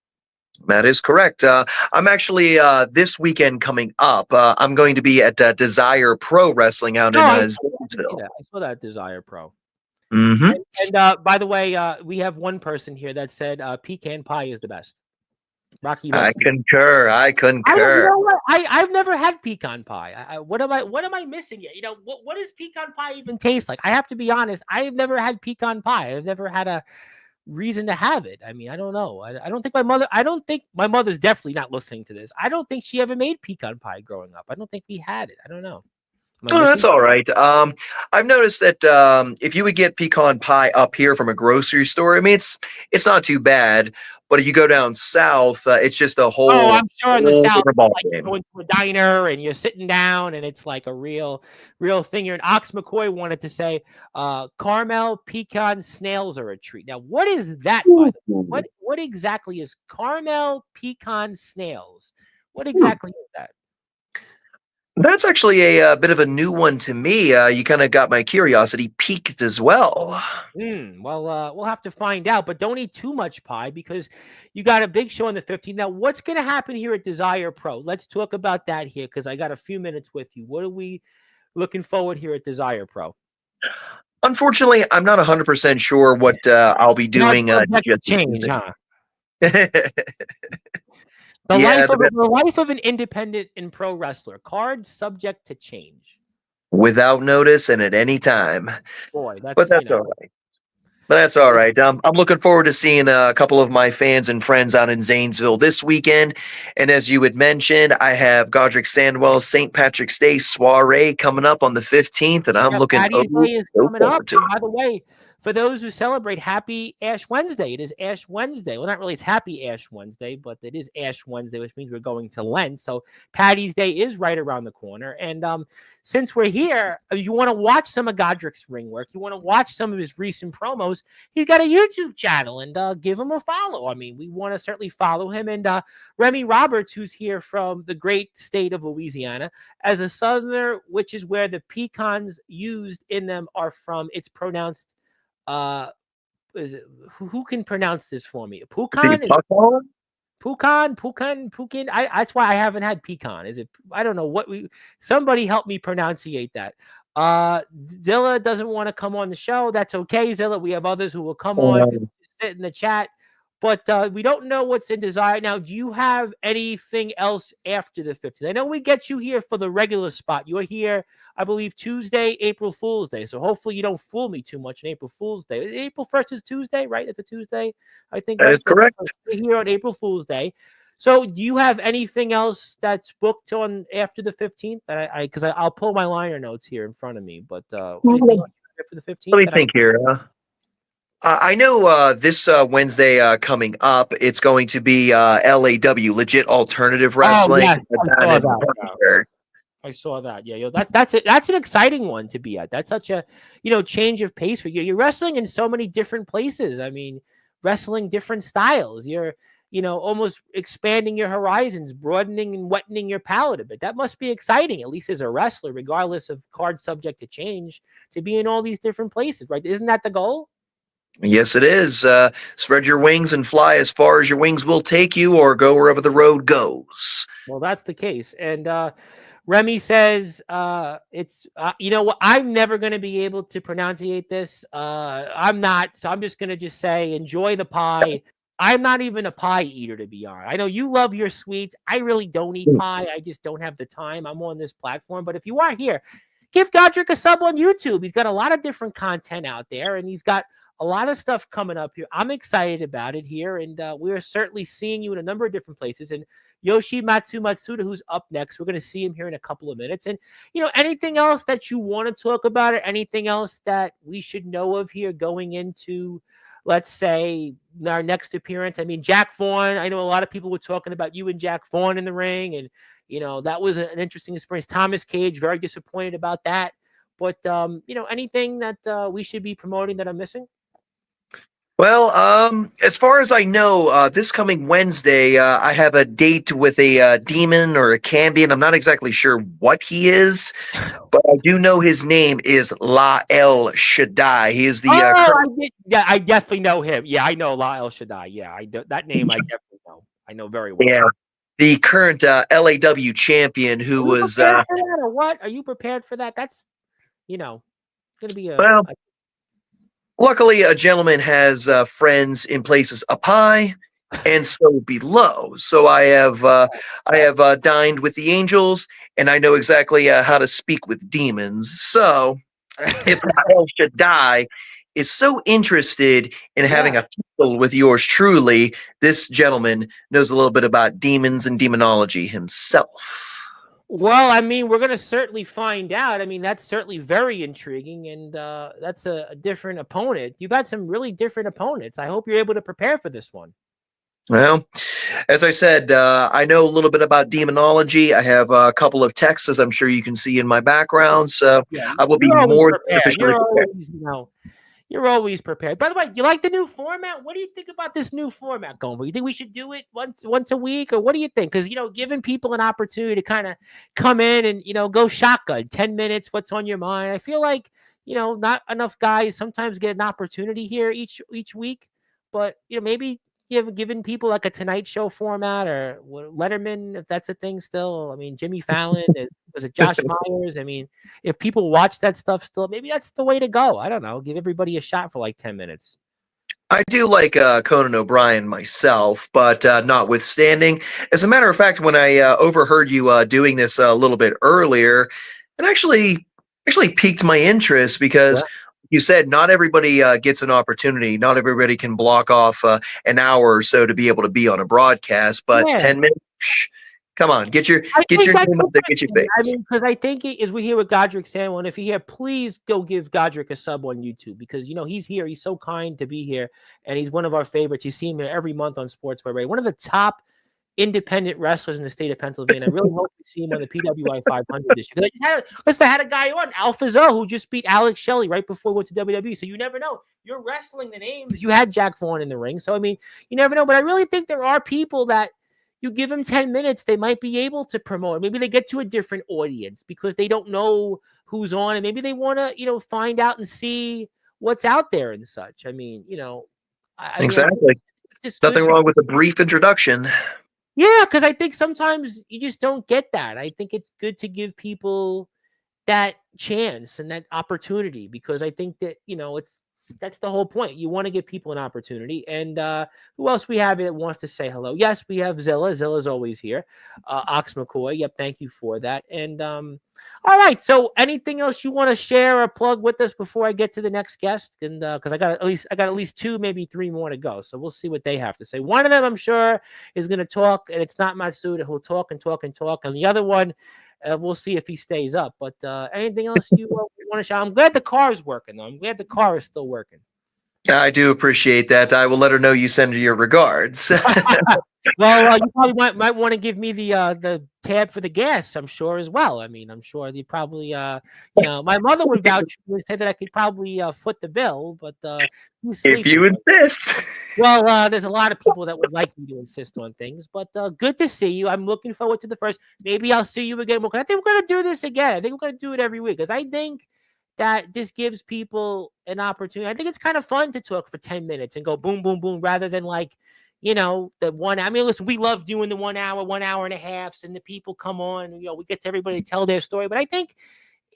That is correct. I'm actually, this weekend coming up, I'm going to be at Desire Pro Wrestling out in Zanesville. I saw that Desire Pro. Mm-hmm. And by the way, we have one person here that said pecan pie is the best. Rocky, I concur. I've never had pecan pie. What am I missing here? What does pecan pie even taste like? I have to be honest. I've never had pecan pie. I've never had a reason to have it. I don't know. I don't think my mother's definitely not listening to this. I don't think she ever made pecan pie growing up. I don't think we had it. I don't know. Oh, that's all right. I've noticed that if you would get pecan pie up here from a grocery store, it's not too bad. But if you go down south, it's just a whole. Oh, I'm sure in the south, you go into a diner and you're sitting down, and it's like a real thing. Here, and Ox McCoy wanted to say, caramel pecan snails are a treat. Now, what is that? By the way? What exactly is caramel pecan snails? What exactly is that? That's actually a bit of a new one to me. You kind of got my curiosity piqued as well. Well, we'll have to find out, but don't eat too much pie because you got a big show on the 15th. Now, what's going to happen here at Desire Pro? Let's talk about that here because I got a few minutes with you. What are we looking forward here at Desire Pro? Unfortunately, I'm not 100% sure what I'll be doing. Change, huh? The life of an independent and pro wrestler. Card subject to change. without notice and at any time. Boy, But that's that's all right. But that's all right. I'm looking forward to seeing a couple of my fans and friends out in Zanesville this weekend. And as you had mentioned, I have Godric Sandwell's St. Patrick's Day soiree coming up on the 15th, and I'm Yeah, looking Patty's Day is so coming up. forward to And it. by the way, for those who celebrate, happy Ash Wednesday. It is Ash Wednesday. Well, not really, it's happy Ash Wednesday, but it is Ash Wednesday, which means we're going to Lent. So Patty's Day is right around the corner. And since we're here, if you want to watch some of Godric's ring work, you want to watch some of his recent promos, he's got a YouTube channel, and give him a follow. I mean, we want to certainly follow him. And Remy Roberts, who's here from the great state of Louisiana, as a Southerner, which is where the pecans used in them are from. It's pronounced, is it, who can pronounce this for me? Pucan? Is it Pucan? That's why I haven't had pecan. Is it? I don't know what somebody help me pronunciate that. Zilla doesn't want to come on the show. That's okay, Zilla. We have others who will come on, sit in the chat. But we don't know what's in desire. Now, do you have anything else after the 15th? I know we get you here for the regular spot. You're here, I believe, Tuesday, April Fool's Day. So hopefully you don't fool me too much on April Fool's Day. April 1st is Tuesday, right? It's a Tuesday, I think. That Right? is correct. We're here on April Fool's Day. So do you have anything else that's booked on after the 15th? Because I'll pull my liner notes here in front of me. But anything else after the 15th? Let me think here. I know this Wednesday coming up, it's going to be LAW, Legit Alternative Wrestling. Yes, I saw that. Yeah, that's it. That's an exciting one to be at. That's such a change of pace for you. You're wrestling in so many different places. I mean, wrestling different styles. You're almost expanding your horizons, broadening and wettening your palate a bit. That must be exciting, at least as a wrestler, regardless of card subject to change, to be in all these different places, right? Isn't that the goal? Yes, it is. Spread your wings and fly as far as your wings will take you, or go wherever the road goes. Well, that's the case. And Remy says it's what, I'm never going to be able to pronunciate this. I'm not, so I'm just going to just say enjoy the pie. I'm not even a pie eater, to be honest. I know you love your sweets. I really don't eat pie. I just don't have the time. I'm on this platform. But if you are here, give Godric a sub on YouTube. He's got a lot of different content out there, and he's got a lot of stuff coming up here. I'm excited about it here, and we're certainly seeing you in a number of different places. And Yoshi Matsuda, who's up next, we're going to see him here in a couple of minutes. And, anything else that you want to talk about, or anything else that we should know of here going into, let's say, our next appearance? I mean, Jack Vaughn, I know a lot of people were talking about you and Jack Vaughn in the ring, and, that was an interesting experience. Thomas Cage, very disappointed about that. But, anything that we should be promoting that I'm missing? Well, as far as I know, this coming Wednesday, I have a date with a demon or a Cambion. I'm not exactly sure what he is, but I do know his name is La El Shaddai. He is the. I definitely know him. Yeah, I know La El Shaddai. Yeah, that name I definitely know. I know very well. Yeah, the current LAW champion who was. For that or what? Are you prepared for that? That's, going to be a. Well, luckily, a gentleman has friends in places up high and so below. So I have dined with the angels, and I know exactly how to speak with demons. So if El Shaddai is so interested in having a tussle with yours truly, this gentleman knows a little bit about demons and demonology himself. Well, I mean, we're going to certainly find out. I mean, that's certainly very intriguing, and that's a different opponent. You've had some really different opponents. I hope you're able to prepare for this one. Well, as I said, I know a little bit about demonology. I have a couple of texts, as I'm sure you can see in my background, so I will be more efficiently prepared. You're always prepared. By the way, you like the new format? What do you think about this new format going? You think we should do it once a week, or what do you think? Because giving people an opportunity to kind of come in and go shotgun 10 minutes. What's on your mind? I feel like not enough guys sometimes get an opportunity here each week, but maybe giving people like a Tonight Show format or Letterman, if that's a thing still. I mean, Jimmy Fallon, was it Josh Myers? I mean, if people watch that stuff still, maybe that's the way to go. I don't know. Give everybody a shot for like 10 minutes. I do like Conan O'Brien myself, but notwithstanding, as a matter of fact, when I overheard you doing this a little bit earlier, it actually actually piqued my interest because you said not everybody gets an opportunity. Not everybody can block off an hour or so to be able to be on a broadcast. But Yeah. 10 minutes, come on, get your I think that's name up there, get your interesting. I face. mean, because I think as we're here with Godric Samuel, and if you're here, please go give Godric a sub on YouTube because he's here. He's so kind to be here, and he's one of our favorites. You see him here every month on Sportswire. One of the top independent wrestlers in the state of Pennsylvania. I really hope we see him on the PWI 500 this year. I had a guy on, Alpha Zoe, who just beat Alex Shelley right before he went to WWE. So you never know. You're wrestling the names. You had Jack Vaughn in the ring. So, I mean, you never know. But I really think there are people that you give them 10 minutes, they might be able to promote. Maybe they get to a different audience because they don't know who's on. And maybe they want to, find out and see what's out there and such. I mean, Exactly. Just nothing wrong with a brief introduction. Yeah, because I think sometimes you just don't get that. I think it's good to give people that chance and that opportunity because I think that, that's the whole point. You want to give people an opportunity. And who else we have that wants to say hello? Yes, we have Zilla. Zilla's always here. Ox McCoy. Yep, thank you for that. And all right. So anything else you want to share or plug with us before I get to the next guest? And because I got at least 2, maybe 3 more to go. So we'll see what they have to say. One of them, I'm sure, is going to talk, and it's not Matsuda. He'll talk and talk and talk. And the other one, we'll see if he stays up. But anything else you want to show? I'm glad the car is working, though. I'm glad the car is still working. I do appreciate that. I will let her know you send her your regards. Well, you probably might want to give me the tab for the gas, I'm sure, as well. I mean, I'm sure you probably, my mother would vouch and say that I could probably foot the bill, but if you insist. Well, there's a lot of people that would like me to insist on things, but good to see you. I'm looking forward to the first. Maybe I'll see you again. I think we're going to do this again. I think we're going to do it every week because I think that this gives people an opportunity. I think it's kind of fun to talk for 10 minutes and go boom, boom, boom, rather than the 1 hour. I mean, listen, we love doing the 1 hour, 1 hour and a half, and the people come on, we get to everybody to tell their story. But I think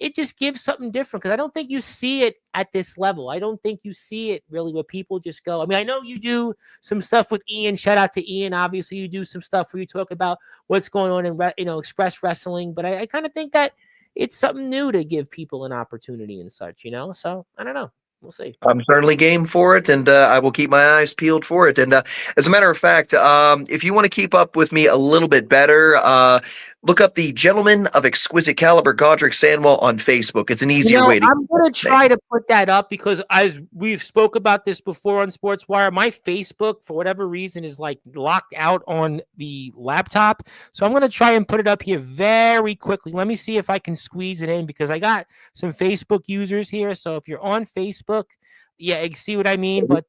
it just gives something different because I don't think you see it at this level. I don't think you see it really where people just go. I mean, I know you do some stuff with Ian. Shout out to Ian. Obviously, you do some stuff where you talk about what's going on in, Express Wrestling. But I kind of think that it's something new to give people an opportunity and such, So I don't know. We'll see. I'm certainly game for it, and I will keep my eyes peeled for it. And as a matter of fact, if you want to keep up with me a little bit better, look up the Gentleman of Exquisite Caliber, Godric Sandwell, on Facebook. It's an easier way to. I'm going to try to put that up because as we've spoke about this before on Sportswire, my Facebook, for whatever reason, is locked out on the laptop. So I'm going to try and put it up here very quickly. Let me see if I can squeeze it in because I got some Facebook users here. So if you're on Facebook, yeah, you see what I mean? But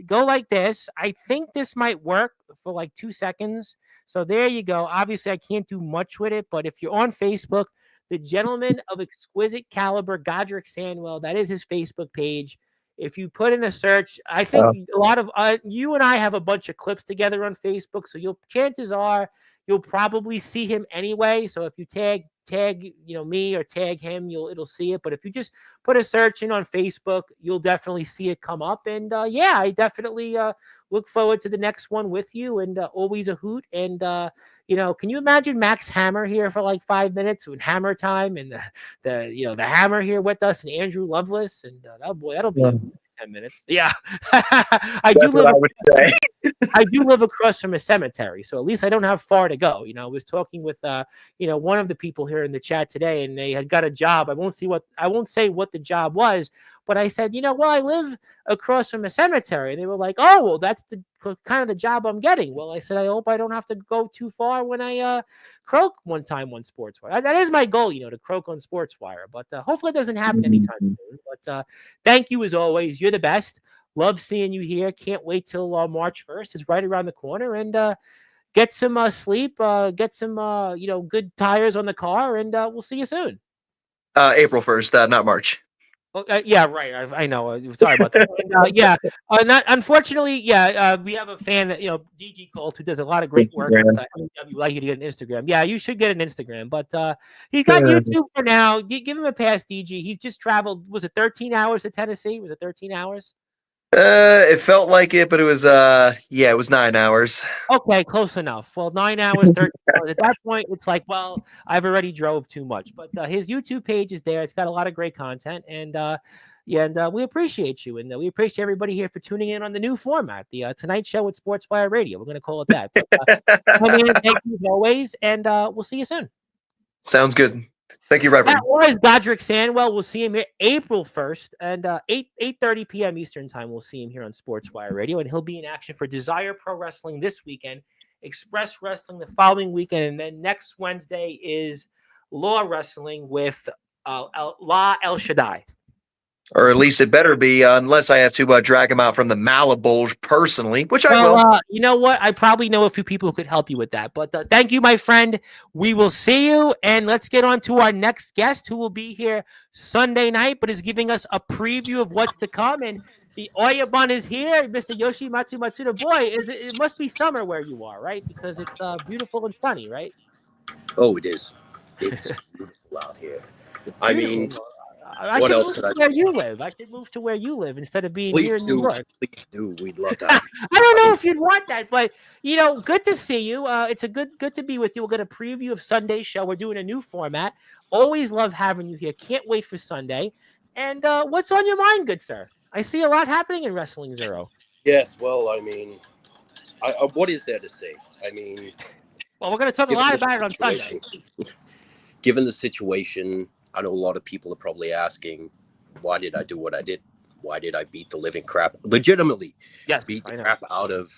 go like this. I think this might work for 2 seconds. So there you go. Obviously, I can't do much with it, but if you're on Facebook, the Gentleman of Exquisite Caliber, Godric Sandwell, that is his Facebook page. If you put in a search, I think a lot of you and I have a bunch of clips together on Facebook, so chances are you'll probably see him anyway. So if you tag me or tag him, it'll see it. But if you just put a search in on Facebook, you'll definitely see it come up. And I definitely look forward to the next one with you. And always a hoot. And can you imagine Max Hammer here for 5 minutes with Hammer Time and the Hammer here with us and Andrew Lovelace and that'll be 10 minutes. Yeah, I do live across from a cemetery, so at least I don't have far to go. I was talking with one of the people here in the chat today, and they had got a job. I won't say what the job was, but I said, well, I live across from a cemetery. And they were like, oh, well, that's the kind of the job I'm getting. Well, I said, I hope I don't have to go too far when I croak one time on Sportswire. That is my goal, to croak on Sportswire. But hopefully it doesn't happen anytime soon. But thank you as always. You're the best. Love seeing you here. Can't wait till March 1st. It's right around the corner. And get some sleep. Get some, good tires on the car. And we'll see you soon. April 1st, not March. Yeah, right. I know. Sorry about that. Unfortunately, we have a fan that DG Colt, who does a lot of great work. With MEW, like you to get an Instagram. Yeah, you should get an Instagram. But he's got YouTube for now. Give him a pass, DG. He's just traveled. Was it 13 hours to Tennessee? Was it 13 hours? It felt like it, but it was it was 9 hours. Okay, close enough. Well, 9 hours, 30 hours. At that point, it's like, well, I've already drove too much. But his YouTube page is there. It's got a lot of great content, and we appreciate you, and we appreciate everybody here for tuning in on the new format, the Tonight Show with Sportswire Radio. We're going to call it that. But, thank you as always, and we'll see you soon. Sounds good. Thank you, Reverend. That was Godric Sandwell. We'll see him here April 1st and 8:30 p.m. Eastern time. We'll see him here on Sportswire Radio, and he'll be in action for Desire Pro Wrestling this weekend, Express Wrestling the following weekend, and then next Wednesday is Law Wrestling with La El Shaddai. Or at least it better be, unless I have to drag him out from the Malabulge personally, which I will. You know what? I probably know a few people who could help you with that. But thank you, my friend. We will see you. And let's get on to our next guest, who will be here Sunday night, but is giving us a preview of what's to come. And the Oyabun is here, Mr. Yoshi Matsuda. Boy, it must be summer where you are, right? Because it's beautiful and sunny, right? Oh, it is. It's beautiful out here. I mean, I what should else move could to I where say? you live. I should move to where you live instead of being here in New York. Please do. We'd love to have you. I don't know if you'd want that, but good to see you. It's a good to be with you. We'll get a preview of Sunday's show. We're doing a new format. Always love having you here. Can't wait for Sunday. And what's on your mind, good sir? I see a lot happening in Wrestling Zero. Yes, well, I mean, what is there to say? I mean, well, we're going to talk a lot about it on Sunday. Given the situation, I know a lot of people are probably asking, why did I do what I did? Why did I beat the living crap, legitimately beat the crap out of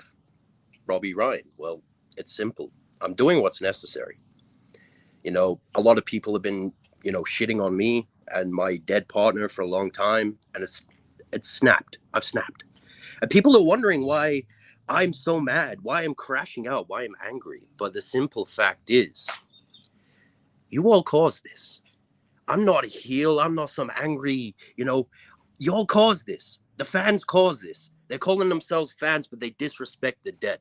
Robbie Ryan? Well, it's simple. I'm doing what's necessary. A lot of people have been, shitting on me and my dead partner for a long time, and it's snapped. I've snapped. And people are wondering why I'm so mad, why I'm crashing out, why I'm angry. But the simple fact is, you all caused this. I'm not a heel. I'm not some angry, y'all caused this. The fans caused this. They're calling themselves fans, but they disrespect the dead.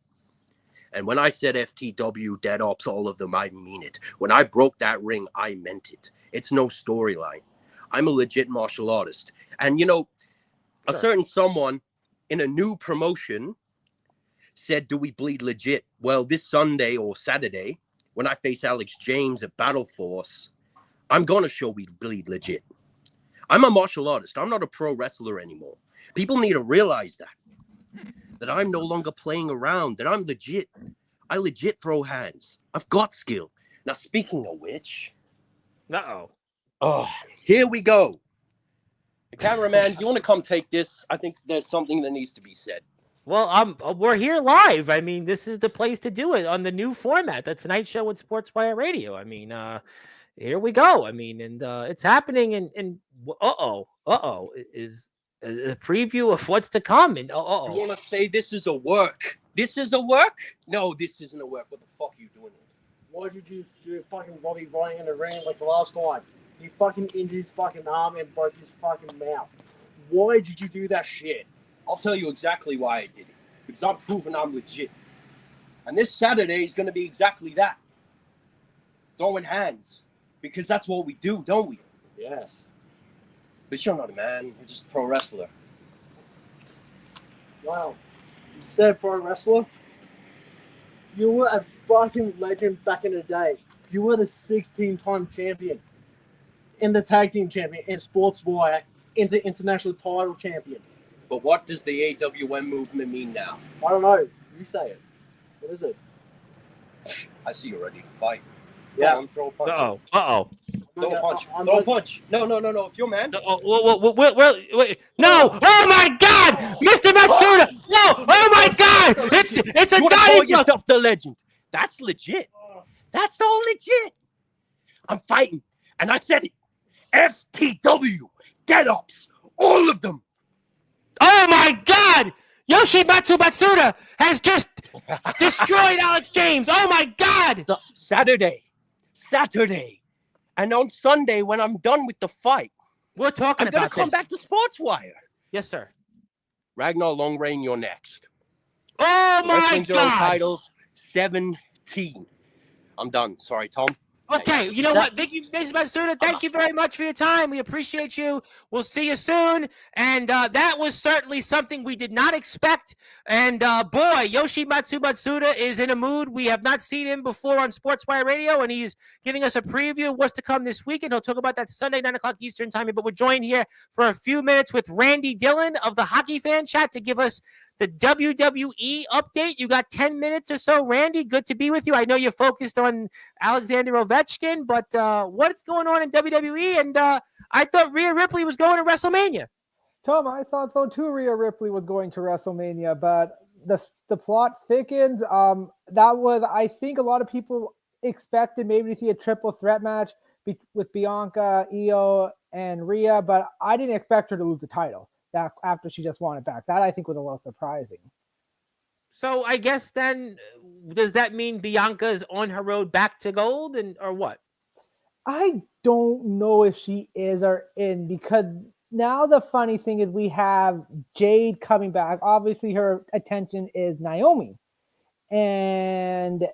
And when I said FTW, Dead Ops, all of them, I mean it. When I broke that ring, I meant it. It's no storyline. I'm a legit martial artist. And, a certain someone in a new promotion said, do we bleed legit? Well, this Sunday or Saturday, when I face Alex James at Battle Force, I'm going to show we bleed legit. I'm a martial artist. I'm not a pro wrestler anymore. People need to realize that I'm no longer playing around, that I'm legit. I legit throw hands. I've got skill. Now, speaking of which. Oh, here we go. The cameraman, do you want to come take this? I think there's something that needs to be said. Well, we're here live. I mean, this is the place to do it on the new format, the Tonight Show with Sportswire Radio. I mean, here we go. I mean, and it's happening. And is a preview of what's to come. And You want to say this is a work? This is a work? No, this isn't a work. What the fuck are you doing? Why did you do fucking Robbie Ryan in the ring like the last time? He fucking injured his fucking arm and broke his fucking mouth. Why did you do that shit? I'll tell you exactly why I did it. Because I'm proving I'm legit. And this Saturday is going to be exactly that. Throwing hands. Because that's what we do, don't we? Yes. But you're not a man. You're just a pro wrestler. Wow. You said pro wrestler? You were a fucking legend back in the day. You were the 16-time champion. And the tag team champion. And Sportswire. And the international title champion. But what does the AWM movement mean now? I don't know. You say it. What is it? I see you're ready to fight. Yeah. Go on, throw a punch. Throw a punch. Throw a punch. No. If you're man. No! Oh my God, Mr. Matsuda! No! Oh my God! It's a You call Donnybrook! yourself the legend. That's legit. That's all legit. I'm fighting, and I said it. FTW, Dead Ops, all of them. Oh my God! Yoshimatsu Matsuda has just destroyed Alex James. Oh my God! Saturday. And on Sunday, when I'm done with the fight, We're talking I'm going to about come this. back to Sportswire. Yes, sir. Ragnar Longreign, you're next. Oh my Wrestling Zone God! titles 17. I'm done. Sorry, Tom. Okay, you know what? Thank you, Mr. Matsuda. Thank you very much for your time. We appreciate you. We'll see you soon. And that was certainly something we did not expect. And boy, Yoshi Matsuda is in a mood. We have not seen him before on Sportswire Radio, and he's giving us a preview of what's to come this weekend. He'll talk about that Sunday, 9 o'clock Eastern time. But we're joined here for a few minutes with Randy Dillon of the Hockey Fan Chat to give us the WWE update. You got 10 minutes or so, Randy. Good to be with you. I know you're focused on Alexander Ovechkin, but what's going on in WWE? And I thought Rhea Ripley was going to WrestleMania. Tom, I thought so too. Rhea Ripley was going to WrestleMania, but the plot thickens. That was, I think, a lot of people expected maybe to see a triple threat match with Bianca, Io, and Rhea, but I didn't expect her to lose the title after she just won it back. That I think was a little surprising. So I guess then, does that mean Bianca's on her road back to gold, or what? I don't know if she is or in, because now the funny thing is we have Jade coming back. Obviously, her attention is Naomi and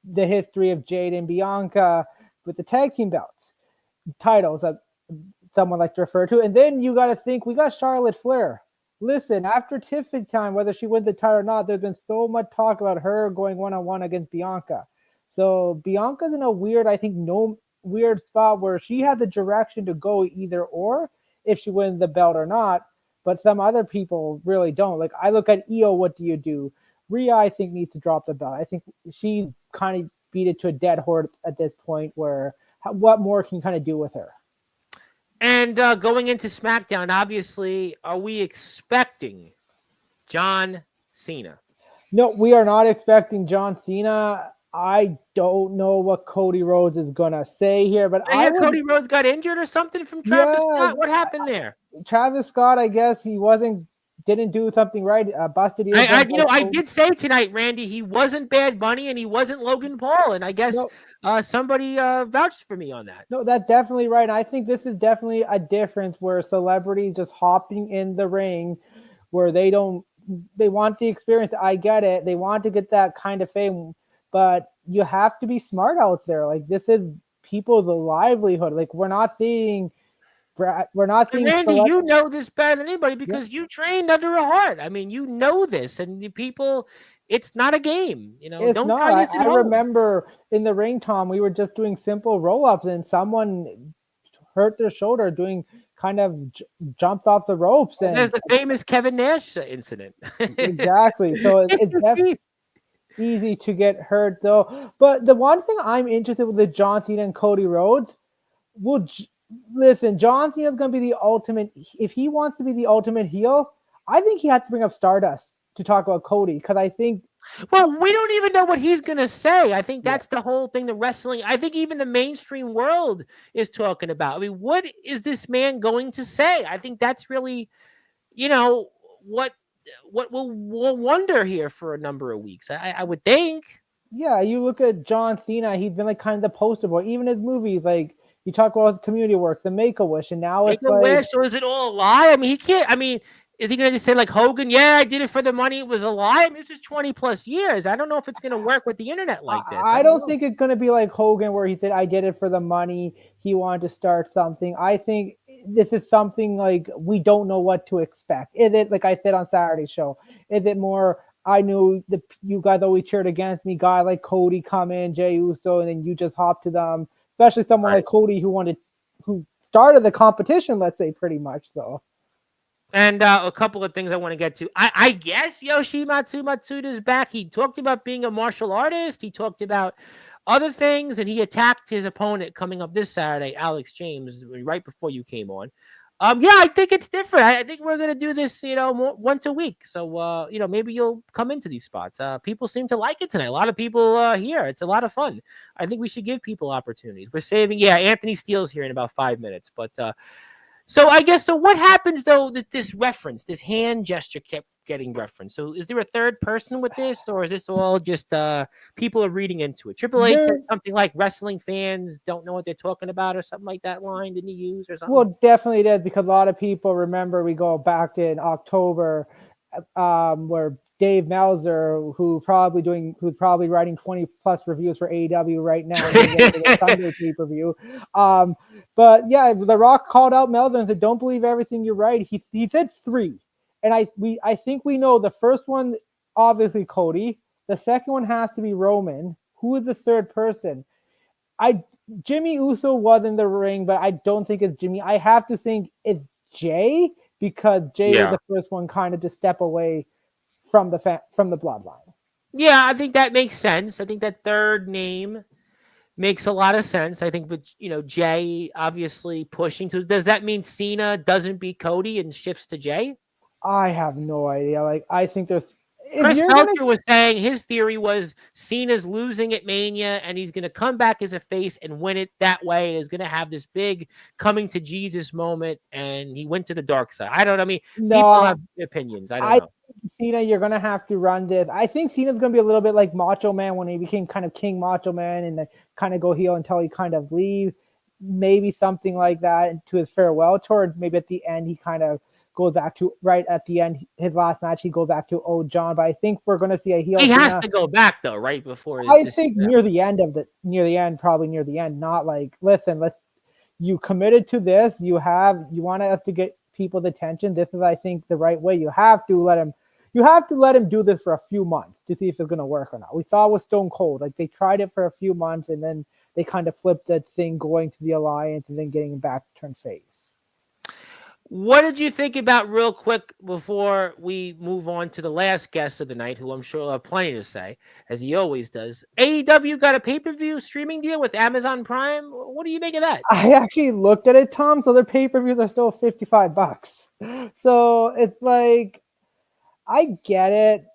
the history of Jade and Bianca with the tag team belts, titles that someone like to refer to. And then you got to think, we got Charlotte Flair. Listen, after Tiffany time, whether she wins the title or not, there's been so much talk about her going one-on-one against Bianca. So Bianca's in a weird spot where she had the direction to go either or if she wins the belt or not. But some other people really don't. Like, I look at Io, what do you do? Rhea, I think, needs to drop the belt. I think she kind of beat it to a dead horse at this point where what more can you kind of do with her? And going into SmackDown, obviously, are we expecting John Cena? No, we are not expecting John Cena. I don't know what Cody Rhodes is going to say here, but I hear Cody Rhodes got injured or something from Travis Scott. What happened there? Travis Scott, I guess he didn't do something right. Busted. I did say tonight, Randy, he wasn't Bad Bunny and he wasn't Logan Paul, and I guess somebody vouched for me on that. No, that's definitely right. And I think this is definitely a difference where celebrities just hopping in the ring, where they want the experience. I get it. They want to get that kind of fame, but you have to be smart out there. Like, this is people's livelihood. Like, we're not seeing. Randy, you know this better than anybody because you trained under a heart. I mean, you know this, and the people, it's not a game. It's don't not. try this at home. Remember in the ring, Tom, we were just doing simple roll-ups, and someone hurt their shoulder doing kind of jumped off the ropes. And there's the famous Kevin Nash incident. Exactly. So it's definitely easy to get hurt, though. But the one thing I'm interested with the John Cena and Cody Rhodes, listen, John Cena's going to be the ultimate. If he wants to be the ultimate heel, I think he has to bring up Stardust to talk about Cody, because I think. Well, we don't even know what he's going to say. I think that's the whole thing. The wrestling. I think even the mainstream world is talking about. I mean, what is this man going to say? I think that's really, what we'll wonder here for a number of weeks. I would think. Yeah, you look at John Cena. He's been like kind of the poster boy. Even his movies, like. You talk about his community work, the Make-A-Wish, and now it's like... Make-A-Wish, or is it all a lie? I mean, he can't... I mean, is he going to just say, like Hogan, yeah, I did it for the money, it was a lie? I mean, this is 20-plus years. I don't know if it's going to work with the internet like this. I don't think it's going to be like Hogan, where he said, I did it for the money, he wanted to start something. I think this is something like we don't know what to expect. Is it, like I said on Saturday's show, is it more... I knew you guys always cheered against me, guy like Cody come in, Jey Uso, and then you just hop to them... Especially someone like Cody who started the competition, let's say, pretty much so. And a couple of things I want to get to. I guess Yoshi Matsuda is back. He talked about being a martial artist. He talked about other things, and he attacked his opponent coming up this Saturday, Alex James, right before you came on. I think it's different. I think we're going to do this, once a week. So, maybe you'll come into these spots. People seem to like it tonight. A lot of people here. It's a lot of fun. I think we should give people opportunities. We're saving. Anthony Steele's here in about 5 minutes. But so I guess, what happens, though, that this hand gesture kept getting referenced? So is there a third person with this, or is this all just people are reading into it? Triple H said something like wrestling fans don't know what they're talking about or something like that line. Didn't he use or something? Well, definitely it is, because a lot of people remember we go back in October where Dave Meltzer, who's probably writing 20 plus reviews for AEW right now. Sunday pay-per-view. But yeah, The Rock called out Meltzer and said, "Don't believe everything you write." He said 3, and I think we know the first one, obviously Cody. The second one has to be Roman. Who is the third person? Jimmy Uso was in the ring, but I don't think it's Jimmy. I have to think it's Jay, because Jay was the first one kind of to step away from the bloodline. Yeah, I think that makes sense. I think that third name makes a lot of sense. I think, but Jay obviously pushing. So does that mean Cena doesn't beat Cody and shifts to Jay? I have no idea. Like, I think there's. Chris Meltzer was saying his theory was Cena's losing at Mania and he's going to come back as a face and win it that way. And is going to have this big coming to Jesus moment. And he went to the dark side. I don't know. I mean, people have opinions. I don't know. Cena, you're going to have to run this. I think Cena's going to be a little bit like Macho Man when he became kind of King Macho Man and then kind of go heel until he kind of leaves. Maybe something like that to his farewell tour. Maybe at the end, he kind of goes back to right at the end, his last match, he goes back to old John. But I think we're going to see a heel. He has to go back though, right before. I think near the end, not like, listen, you committed to this. You want us to get people's attention. This is, I think, the right way. You have to let him do this for a few months to see if it's going to work or not. We saw with Stone Cold, like they tried it for a few months and then they kind of flipped that thing going to the Alliance and then getting back to turn face. What did you think about, real quick before we move on to the last guest of the night, who I'm sure will have plenty to say, as he always does? AEW got a pay-per-view streaming deal with Amazon Prime. What do you make of that? I actually looked at it, Tom. So their pay-per-views are still $55. So it's like, I get it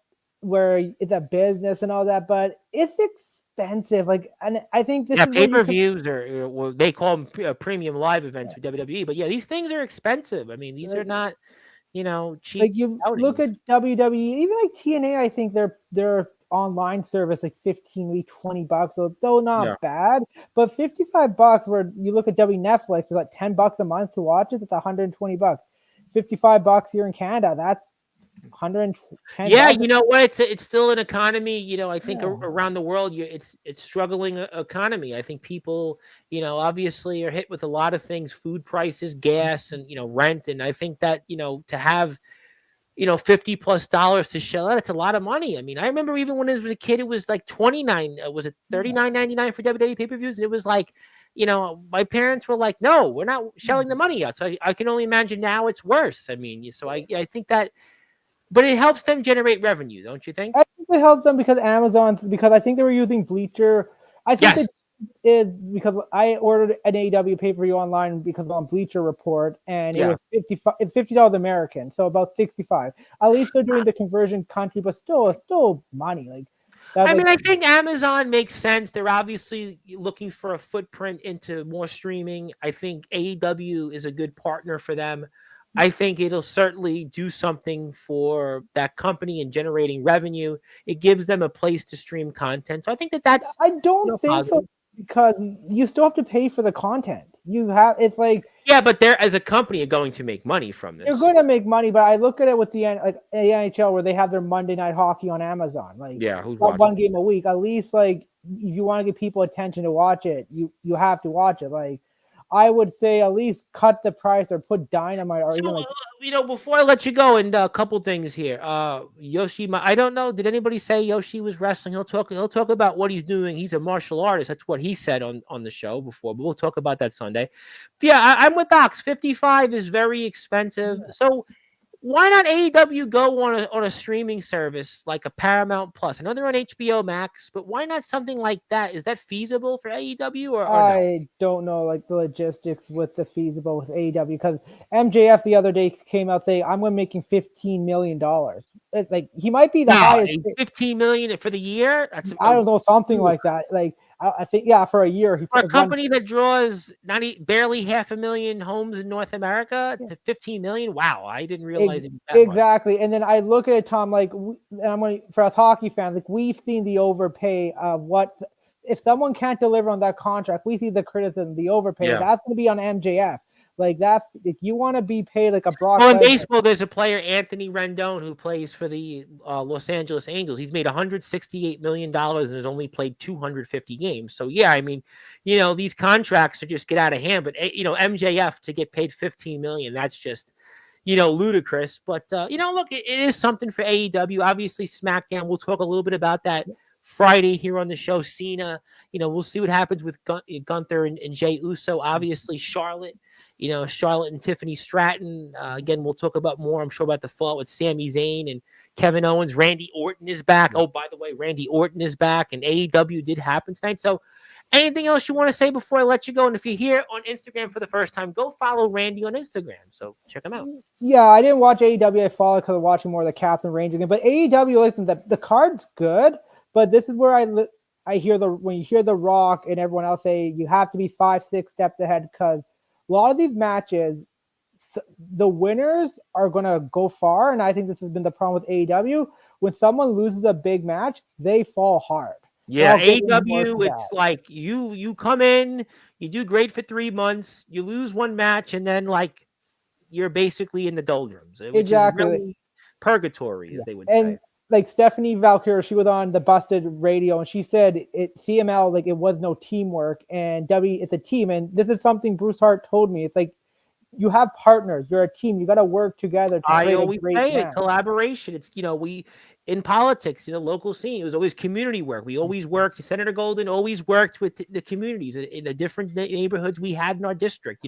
where it's a business and all that, but it's expensive. Like, and I think this is pay-per-views are they call them premium live events for WWE, but these things are expensive. I mean, these are not, cheap. Like, you look at WWE, even like TNA, I think their online service like $15, $20, so though not bad, but $55 where you look at Netflix, it's like $10 a month to watch it. It's $120. $55 here in Canada, that's $110. Yeah, you know what? It's still an economy. I think around the world, it's struggling economy. I think people, obviously are hit with a lot of things: food prices, gas, and rent. And I think that to have $50+ to shell out, it's a lot of money. I mean, I remember even when I was a kid, it was like $29. Was it $39.99 for WWE pay-per-views? And it was like, my parents were like, "No, we're not shelling the money out." So I can only imagine now it's worse. I mean, so I think that. But it helps them generate revenue, don't you think? I think it helps them because because I think they were using Bleacher. I think it is because I ordered an AEW pay-per-view online because on Bleacher Report, and it was $50 American, so about $65. At least they're doing the conversion country, but still money. Like, I think Amazon makes sense. They're obviously looking for a footprint into more streaming. I think AEW is a good partner for them. I think it'll certainly do something for that company in generating revenue. It gives them a place to stream content. So I think that's. I don't think positive. So, because you still have to pay for the content. It's like. Yeah, but they're, as a company, are going to make money from this. They're going to make money, but I look at it with the NHL where they have their Monday Night Hockey on Amazon. Like, who's one game a week. At least, like, if you want to give people attention to watch it, you have to watch it. Like, I would say at least cut the price or put Dynamite or even like. Before I let you go, and a couple things here. Yoshi, I don't know. Did anybody say Yoshi was wrestling? He'll talk about what he's doing. He's a martial artist. That's what he said on the show before. But we'll talk about that Sunday. Yeah, I'm with Docs. 55 is very expensive. Yeah. So why not AEW go on a streaming service like a Paramount Plus? I know they're on HBO Max, but why not something like that? Is that feasible for AEW or I don't know, like, the logistics with the feasible with AEW, because MJF the other day came out saying, "I'm making $15 million." It's like, he might be the highest. $15 million for the year? I don't know, something like that. Like, I think, for a year. For a company that draws barely 500,000 homes in North America to $15 million? Wow, I didn't realize it was that exactly. much. And then I look at it, Tom, like, for us hockey fans, like, we've seen the overpay of if someone can't deliver on that contract, we see the criticism, the overpay. That's going to be on MJF. Like that, if you want to be paid like a Brock. Well, in Lesnar, baseball, there's a player, Anthony Rendon, who plays for the Los Angeles Angels. He's made $168 million and has only played 250 games. So, yeah, I mean, these contracts are just get out of hand. But, MJF to get paid $15 million, that's just, ludicrous. But, look, it is something for AEW. Obviously, SmackDown, we'll talk a little bit about that Friday here on the show. Cena, we'll see what happens with Gunther and Jey Uso. Obviously, Charlotte and Tiffany Stratton. Again, we'll talk about more, I'm sure, about the fallout with Sami Zayn and Kevin Owens. Randy Orton is back. Oh, by the way, Randy Orton is back, and AEW did happen tonight. So anything else you want to say before I let you go? And if you're here on Instagram for the first time, go follow Randy on Instagram. So check him out. Yeah, I didn't watch AEW. I followed because I'm watching more of the Captain Ranger game. But AEW, listen, the card's good, but this is where I hear when you hear The Rock and everyone else say you have to be 5-6 steps ahead, because a lot of these matches, the winners are going to go far, and I think this has been the problem with AEW. When someone loses a big match, they fall hard. Yeah, AEW, it's like you come in, you do great for 3 months, you lose one match, and then you're basically in the doldrums, which is really purgatory, as they would say. Like Stephanie Valkyrie, she was on the Busted Radio, and she said CML, it was no teamwork, and it's a team. And this is something Bruce Hart told me. It's like, you have partners, you're a team, you got to work together. I always say it, collaboration. It's, in politics, local scene, it was always community work. We always worked. Senator Golden always worked with the communities in the different neighborhoods we had in our district.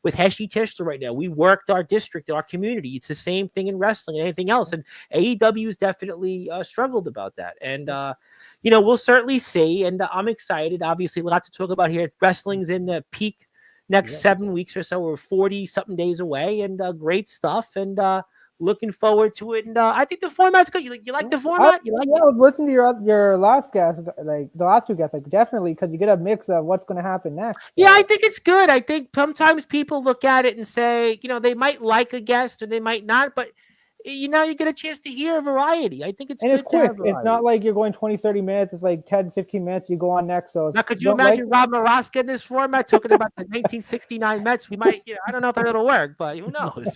With Heshi Tischler right now, we worked our district, our community. It's the same thing in wrestling and anything else. And AEW has definitely struggled about that. And, we'll certainly see. And I'm excited. Obviously, a lot to talk about here. Wrestling's in the peak next 7 weeks or so. We're 40-something days away, and great stuff. And, looking forward to it, and I think the format's good. You like the format? I was listening to your last guest, the last two guests, definitely, because you get a mix of what's going to happen next. So. Yeah, I think it's good. I think sometimes people look at it and say, they might like a guest or they might not, but you get a chance to hear a variety. I think it's good. It's quick. It's not like you're going 20-30 minutes. It's like 10-15 minutes. You go on next. So now, could you imagine Rob Maraska in this format talking about the 1969 Mets? We might, I don't know if that'll work, but who knows?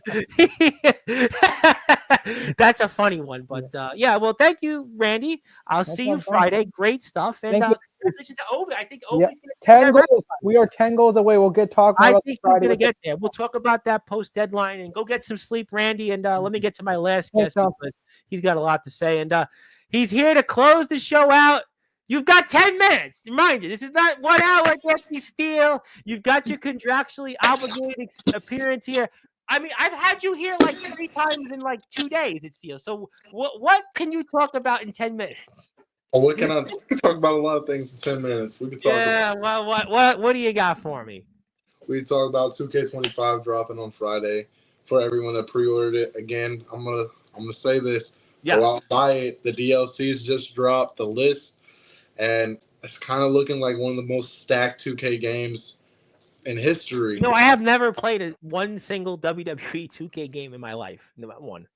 That's a funny one, but well, thank you, Randy. I'll see you Friday. Great stuff, and congratulations to Ovi. I think Ovi's going to 10 goals. We are 10 goals away. We'll get talking. I think we're going to get there. We'll talk about that post deadline, and go get some sleep, Randy. And let me get to my last guest because he's got a lot to say, and he's here to close the show out. You've got 10 minutes. Remind you, this is not 1 hour, Anthony Steele. You've got your contractually obligated appearance here. I mean, I've had you here 3 times in 2 days, it seems. So what can you talk about in 10 minutes? Oh, we can talk about a lot of things in 10 minutes. We can talk what do you got for me? We can talk about 2K25 dropping on Friday for everyone that pre-ordered it. Again, I'm gonna say this. Yeah. Go out and buy it. The DLCs just dropped, the list, and it's kind of looking like one of the most stacked 2K games in history. I have never played one single WWE 2K game in my life. Not one.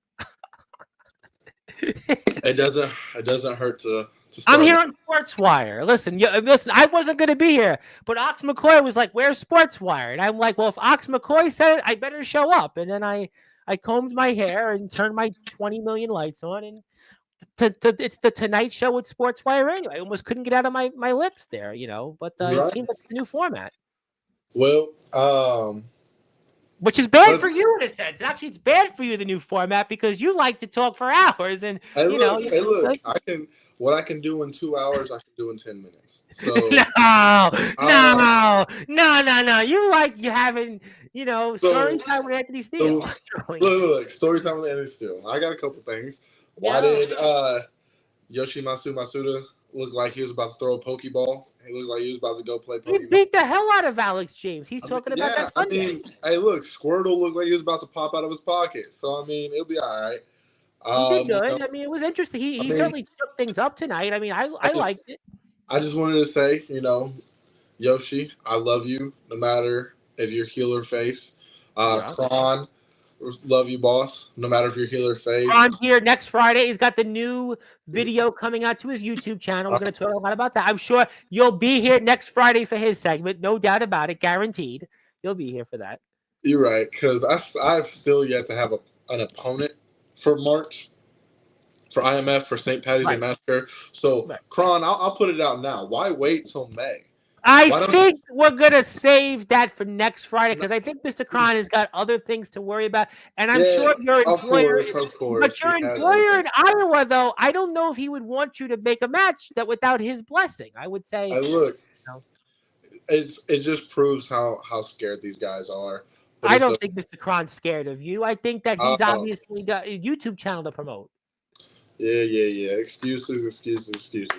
It doesn't hurt to I'm here on Sportswire. Listen, I wasn't going to be here, but Ox McCoy was like, "Where's Sportswire?" And I'm like, "Well, if Ox McCoy said it, I better show up." And then I combed my hair and turned my 20 million lights on, and it's the Tonight Show with Sportswire anyway. I almost couldn't get out of my lips there, But it seems like a new format. Well, which is bad for you in a sense. Actually, it's bad for you, the new format, because you like to talk for hours, and what I can do in 2 hours, I can do in 10 minutes. So no. You having story time with Anthony Steele. Look, story time with Anthony Steele. I got a couple things. Why did Yoshimitsu Masuda look like he was about to throw a Pokeball? He looked like he was about to go play Pokemon. He beat the hell out of Alex James. He's talking about that Sunday. Hey, look, Squirtle looked like he was about to pop out of his pocket. So, it'll be all right. He did good. It was interesting. He certainly took things up tonight. I liked it. I just wanted to say, Yoshi, I love you, no matter if you're heel or face. Kron, love you, boss, no matter if you're heel or face. I'm here next Friday. He's got the new video coming out to his YouTube channel. We're going to talk a lot about that. I'm sure you'll be here next Friday for his segment. No doubt about it. Guaranteed. You'll be here for that. You're right, because I've still yet to have an opponent for March, for IMF, for St. Patty's Day Massacre. So, Kron, I'll put it out now. Why wait till May? I think we're going to save that for next Friday because I think Mr. Kron has got other things to worry about. And I'm sure your employer, of course, but your employer in Iowa, though, I don't know if he would want you to make a match that without his blessing. I would say. It just proves how scared these guys are. I don't think Mr. Kron's scared of you. I think that he's obviously got a YouTube channel to promote. Yeah. Excuses.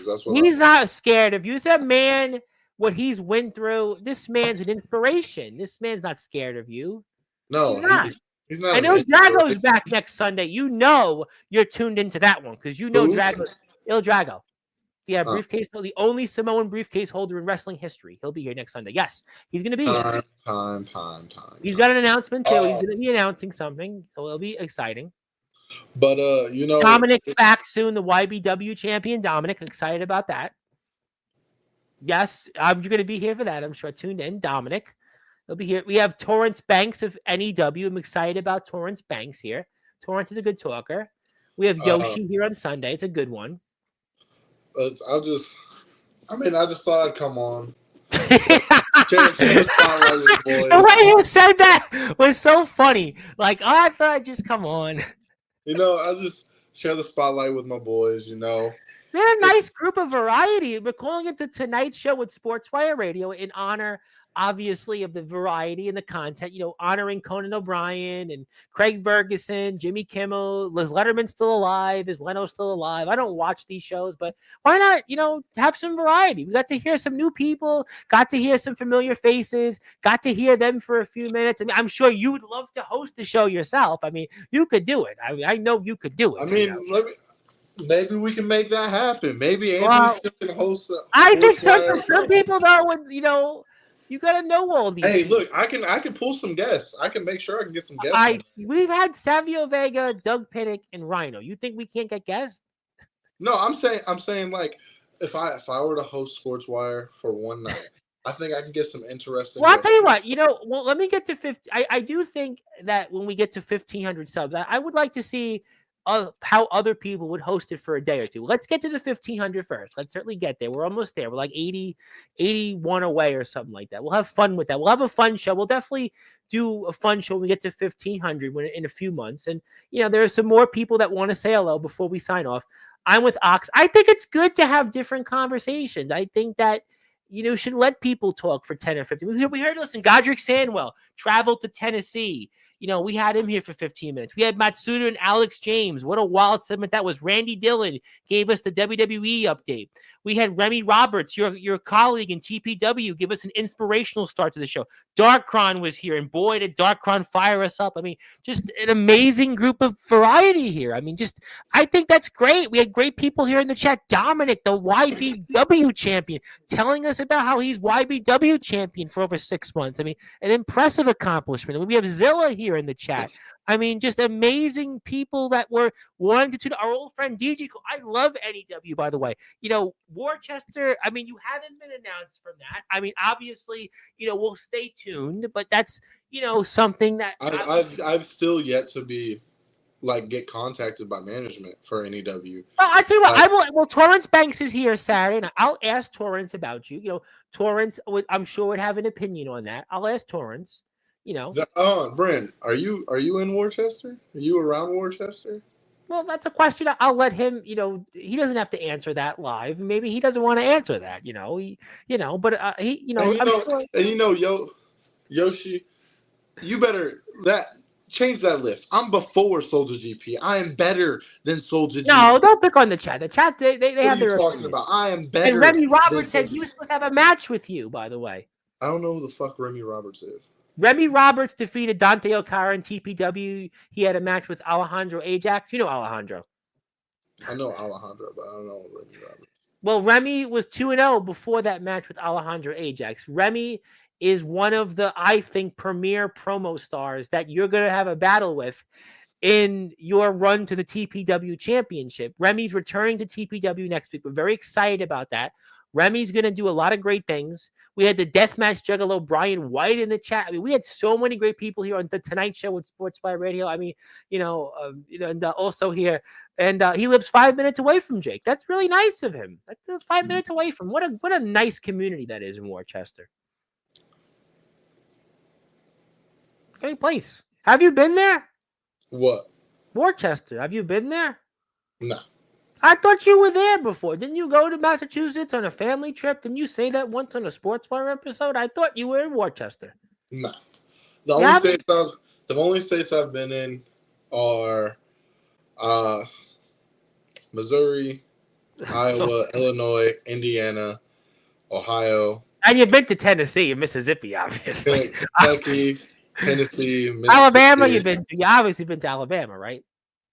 That's what he's not scared of you. He's a man. What he's went through, this man's an inspiration. This man's not scared of you. No, he's not. I know Drago's back next Sunday. You know you're tuned into that one because you know Drago, Il Drago. Yeah, briefcase, the only Samoan briefcase holder in wrestling history. He'll be here next Sunday. Yes, he's going to be here. Time. He's got an announcement too. He's going to be announcing something, so it'll be exciting. But Dominic's back soon. The YBW champion, Dominic. Excited about that. Yes, you're going to be here for that. I'm sure. Tuned in, Dominic. He'll be here. We have Torrance Banks of NEW. I'm excited about Torrance Banks here. Torrance is a good talker. We have Yoshi here on Sunday. It's a good one. I just thought I'd come on. The way you said that was so funny. Like, I thought I'd just come on. I just share the spotlight with my boys, We had a nice group of variety. We're calling it the Tonight Show with Sportswire Radio in honor, obviously, of the variety and the content, honoring Conan O'Brien and Craig Ferguson, Jimmy Kimmel. Liz Letterman's still alive. Is Leno still alive? I don't watch these shows, but why not, have some variety? We got to hear some new people, got to hear some familiar faces, got to hear them for a few minutes. I mean, I'm sure you would love to host the show yourself. I mean, you could do it. I know you could do it. Maybe we can make that happen. Maybe Andrew can host. I think some people though would you got to know all these. Hey, look, I can pull some guests. I can make sure I can get some guests. We've had Savio Vega, Doug Pinnick, and Rhino. You think we can't get guests? No, I'm saying like if I were to host Sportswire for one night, I think I can get some interesting. Well, I'll tell you what. Well, let me get to 50. I do think that when we get to 1,500 subs, I would like to see how other people would host it for a day or two. Let's get to the 1,500 first. Let's certainly get there. We're almost there. We're like 81 away or something like that. We'll have fun with that. We'll have a fun show. We'll definitely do a fun show when we get to 1,500 in a few months. And, there are some more people that want to say hello before we sign off. I'm with Ox. I think it's good to have different conversations. I think that, should let people talk for 10 or 15. We heard, listen, Godric Sandwell traveled to Tennessee. We had him here for 15 minutes. We had Matsuda and Alex James. What a wild segment that was. Randy Dillon gave us the WWE update. We had Remy Roberts, your colleague in TPW, give us an inspirational start to the show. Darkron was here, and boy, did Darkron fire us up. I mean, just an amazing group of variety here. I mean, I think that's great. We had great people here in the chat. Dominic, the YBW champion, telling us about how he's YBW champion for over 6 months. I mean, an impressive accomplishment. And we have Zilla here in the chat. I mean, just amazing people that were wanting to tune. Our old friend DJ, I love NEW, by the way. Worcester, I mean, you haven't been announced from that. I mean, obviously, we'll stay tuned, but that's, something that I've still yet to be get contacted by management for NEW. I'll tell you what, well, Torrance Banks is here Saturday, and I'll ask Torrance about you. Torrance, I'm sure, would have an opinion on that. I'll ask Torrance. Brent, are you in Worcester? Are you around Worcester? Well, that's a question I'll let him. He doesn't have to answer that live. Maybe he doesn't want to answer that. But Yoshi, you better change that list. I'm before Soldier GP. I am better than Soldier GP. No, don't pick on the chat. The chat they have their talking about. I am better. And Remy Roberts said he was supposed to have a match with you. By the way, I don't know who the fuck Remy Roberts is. Remy Roberts defeated Dante Okara in TPW. He had a match with Alejandro Ajax. You know Alejandro. I know Alejandro, but I don't know Remy Roberts. Well, Remy was 2-0 before that match with Alejandro Ajax. Remy is one of the, I think, premier promo stars that you're going to have a battle with in your run to the TPW championship. Remy's returning to TPW next week. We're very excited about that. Remy's going to do a lot of great things. We had the Deathmatch Juggalo Brian White in the chat. I mean, we had so many great people here on the Tonight Show with Sportzwire Radio. I mean, and also here, and he lives 5 minutes away from Jake. That's really nice of him. That's 5 minutes away from what a nice community that is in Worcester. Great place. Have you been there? What? Worcester. Have you been there? No. I thought you were there before. Didn't you go to Massachusetts on a family trip? Didn't you say that once on a Sportswire episode? I thought you were in Worcester. No. The only states I've been in are Missouri, Iowa, Illinois, Indiana, Ohio. And you've been to Tennessee and Mississippi, obviously. Kentucky, Tennessee, Mississippi. Alabama, you obviously been to Alabama, right?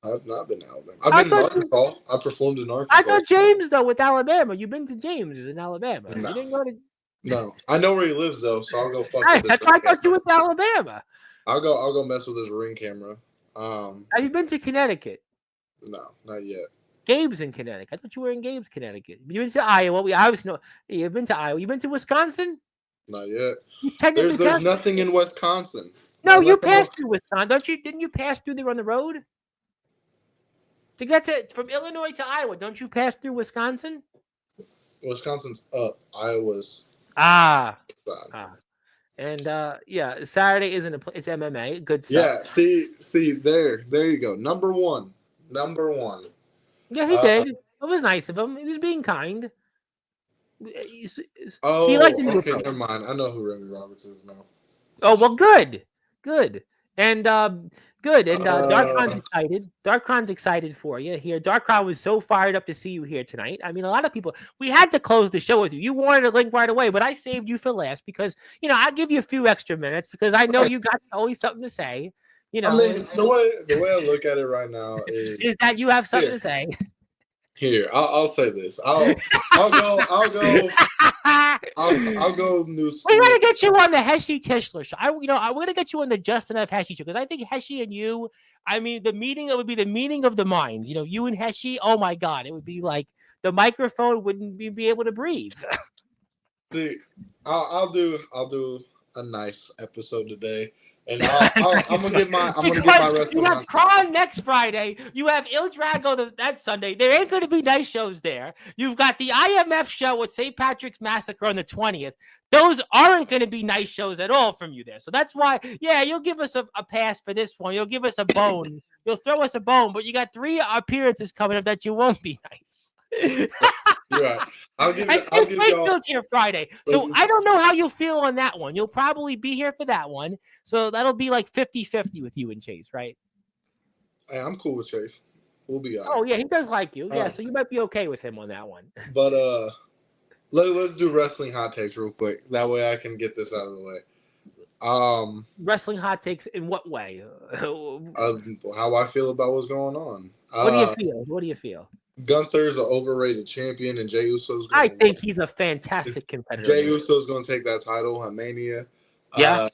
I've not been to Alabama. I've been in Arkansas. I performed in Arkansas. I thought James, though, with Alabama. You've been to James in Alabama. No. You didn't go to... No. I know where he lives, though, so I'll go fuck Right, with his that's why I thought camera. you went to Alabama. I'll go mess with his Ring camera. Have you been to Connecticut? No, not yet. Gabe's in Connecticut. I thought you were in Gabe's, Connecticut. You've been to Iowa. We obviously know you've been to Iowa. You've been to Wisconsin? Not yet. There's nothing in Wisconsin. No, you passed through Wisconsin. Didn't you pass through there on the road? To get from Illinois to Iowa, don't you pass through Wisconsin? Wisconsin's up. Iowa's side. And Saturday it's MMA. Good stuff. Yeah, see there you go. Number one. Yeah, he did. It was nice of him. He was being kind. Okay, never mind. I know who Remy Roberts is now. Oh, well, good. And good. And Darkron's excited. Darkron's excited for you here. Darkron was so fired up to see you here tonight. I mean, a lot of people, we had to close the show with you. You wanted a link right away, but I saved you for last because, I'll give you a few extra minutes because I know you got always something to say. I mean, the way I look at it right now is that you have something to say. Here, I'll say this. I'll go news. We gotta get you on the Heshi Tischler show. I'm gonna get you on the Justin F. Heshi show because I think Heshi and you. I mean, it would be the meeting of the minds. You and Heshi. Oh my God, it would be like the microphone wouldn't be able to breathe. See, I'll do a nice episode today. And I'm gonna get my wrestling. You have Kron next Friday. You have Il Drago that Sunday. There ain't gonna be nice shows there. You've got the IMF show with St. Patrick's Massacre on the 20th. Those aren't gonna be nice shows at all from you there. So that's why, you'll give us a pass for this one. You'll give us a bone. You'll throw us a bone, but you got 3 appearances coming up that you won't be nice. You're right. I'll give Wakefield's here Friday. So I don't know how you'll feel on that one. You'll probably be here for that one. So that'll be like 50-50 with you and Chase, right? Hey, I'm cool with Chase. We'll be all right. Oh, yeah, he does like you. Yeah, so you might be okay with him on that one. But let's do wrestling hot takes real quick. That way I can get this out of the way. Wrestling hot takes in what way? How I feel about what's going on. What do you feel? Gunther's an overrated champion, and Jey Uso's I think he's a fantastic competitor. Jey Uso's going to take that title at Mania. Yeah.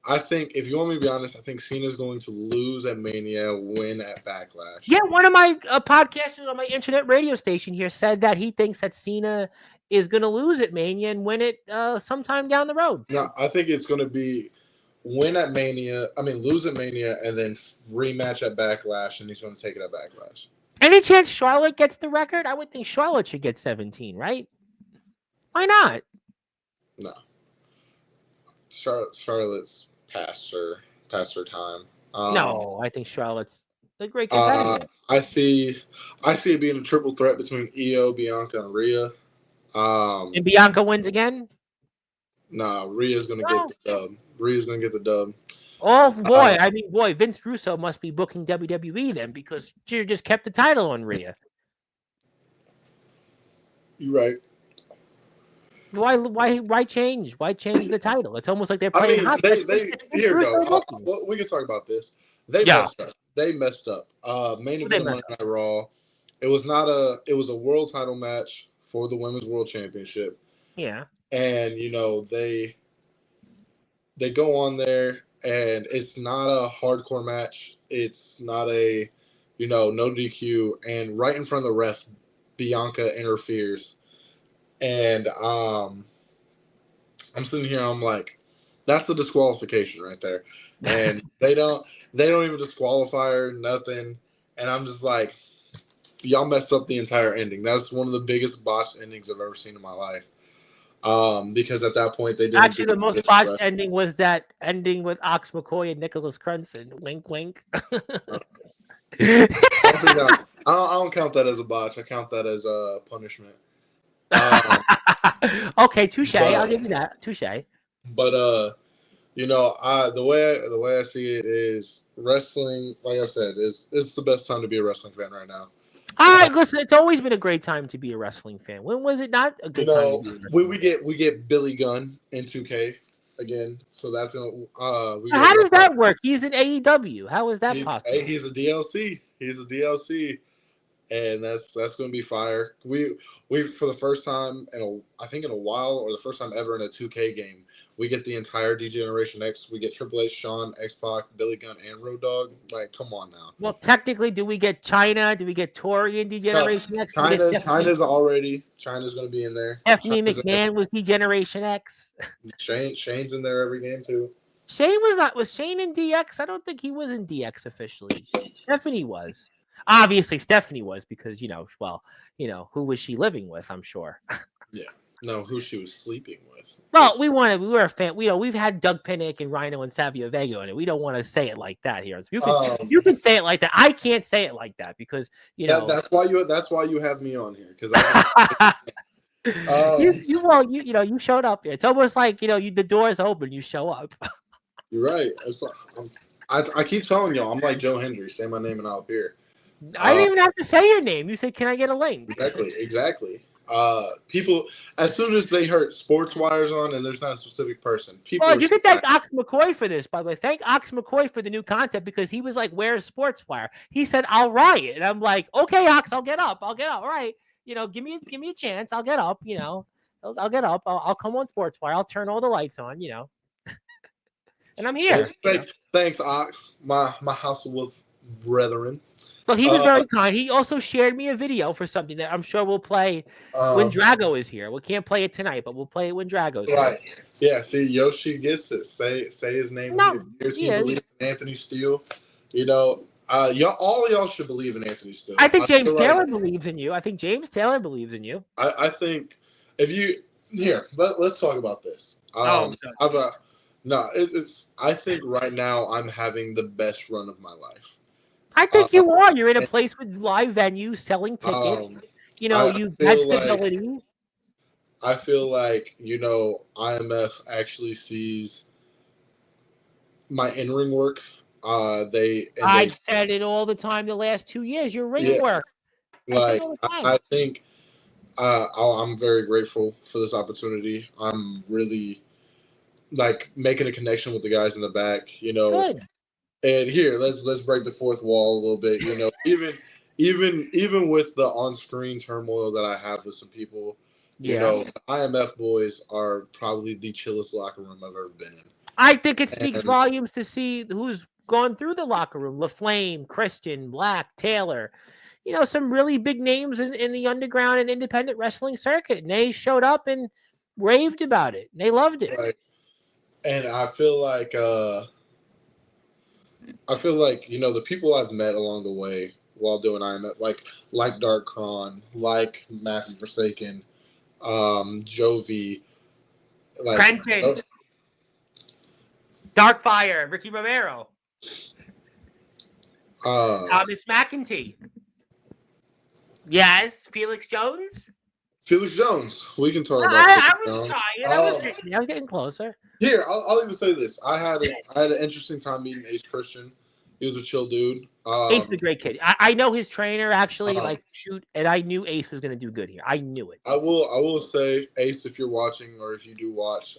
I think, if you want me to be honest, I think Cena's going to lose at Mania, win at Backlash. Yeah, one of my podcasters on my internet radio station here said that he thinks that Cena is going to lose at Mania and win it sometime down the road. No, I think it's going to be lose at Mania, and then rematch at Backlash, and he's going to take it at Backlash. Any chance Charlotte gets the record? I would think Charlotte should get 17, right? Why not? No. Charlotte's past her time. No, I think Charlotte's a great competitor. I see it being a triple threat between Io, Bianca, and Rhea. And Bianca wins again? Nah, Rhea's gonna get the dub. Rhea's gonna get the dub. Oh boy, Vince Russo must be booking WWE then because she just kept the title on Rhea. You're right. Why change? Why change the title? It's almost like they're playing hot. We can talk about this. Messed up. They messed up. Main event Monday Night Raw. It was a world title match for the Women's World Championship. Yeah. And they go on there and it's not a hardcore match. It's not a no DQ, and right in front of the ref, Bianca interferes. And I'm sitting here. I'm like, that's the disqualification right there, and they don't even disqualify her, nothing, and I'm just like, y'all messed up the entire ending. That's one of the biggest botched endings I've ever seen in my life. Because at that point they didn't. Actually, the most botched ending was that ending with Ox McCoy and Nicholas Crenson. Wink, wink. I don't count that as a botch. I count that as a punishment. Okay, touche. I'll give you that. Touche. But you know, the way I see it is wrestling. Like I said, is the best time to be a wrestling fan right now. Listen, it's always been a great time to be a wrestling fan. When was it not a good time? To be we get Billy Gunn in 2K again, so that's gonna. How does that work? He's in AEW. How is that possible? He's a DLC. He's a DLC, and that's gonna be fire. We for the first time in a while, or the first time ever in a 2K game, we get the entire D-Generation X. We get Triple H, Shawn, X-Pac, Billy Gunn, and Road Dogg. Like, come on now. Well, technically, do we get China? Do we get Tori in D-Generation X? China's going to be in there. Stephanie McMahon was D-Generation X. Shane's in there every game, too. Shane was not. Was Shane in DX? I don't think he was in DX officially. Stephanie was. Obviously, Stephanie was because, who was she living with? I'm sure. Yeah. No, who she was sleeping with. Well, we were a fan. We've had Doug Pinnick and Rhino and Savio Vega on it. We don't want to say it like that here. So you can say it like that. I can't say it like that because that's why you have me on here because you showed up. It's almost like the door's open, you show up. You're right. I keep telling y'all I'm like Joe Hendry. Say my name and I'll appear. I didn't even have to say your name. You said, "Can I get a link?" Exactly. People, as soon as they heard Sportzwire's on and there's not a specific person, people. You can thank Ox McCoy for this, by the way. Thank Ox McCoy for the new content because he was like, "Where's Sportswire?" He said, "I'll riot," and I'm like, "Okay, Ox, I'll get up. All right, give me a chance. I'll get up. I'll get up. I'll come on Sportswire. I'll turn all the lights on. And I'm here." Thanks, Ox, my House of Wolf brethren. Well, he was very kind. He also shared me a video for something that I'm sure we'll play when Drago is here. We can't play it tonight, but we'll play it when Drago's here. Yeah, see, Yoshi gets it. Say his name. No, he believes in Anthony Steele. All y'all should believe in Anthony Steele. I think James Taylor believes in you. I think James Taylor believes in you. I think if you let's talk about this. I think right now I'm having the best run of my life. I think you are. You're in a place with live venues, selling tickets. You've had stability. I feel like, IMF actually sees my in-ring work. I've said it all the time the last 2 years. Your ring work. I think I'm very grateful for this opportunity. I'm really making a connection with the guys in the back. Good. And here, let's break the fourth wall a little bit. Even with the on-screen turmoil that I have with some people, the IMF boys are probably the chillest locker room I've ever been in. I think it speaks volumes to see who's gone through the locker room: LaFlame, Christian, Black, Taylor. Some really big names in the underground and independent wrestling circuit, and they showed up and raved about it. They loved it. Right. And I feel like the people I've met along the way while doing IMF, like Dark Kron, like Matthew Forsaken, Jovi, Crenton, Darkfire, Ricky Romero, Thomas McEntee. Yes, Felix Jones. We can talk about. I was trying. I was getting closer. Here, I'll even say this. I had an interesting time meeting Ace Christian. He was a chill dude. Ace is a great kid. I know his trainer actually, and I knew Ace was going to do good here. I knew it. I will say, Ace, if you're watching or if you do watch,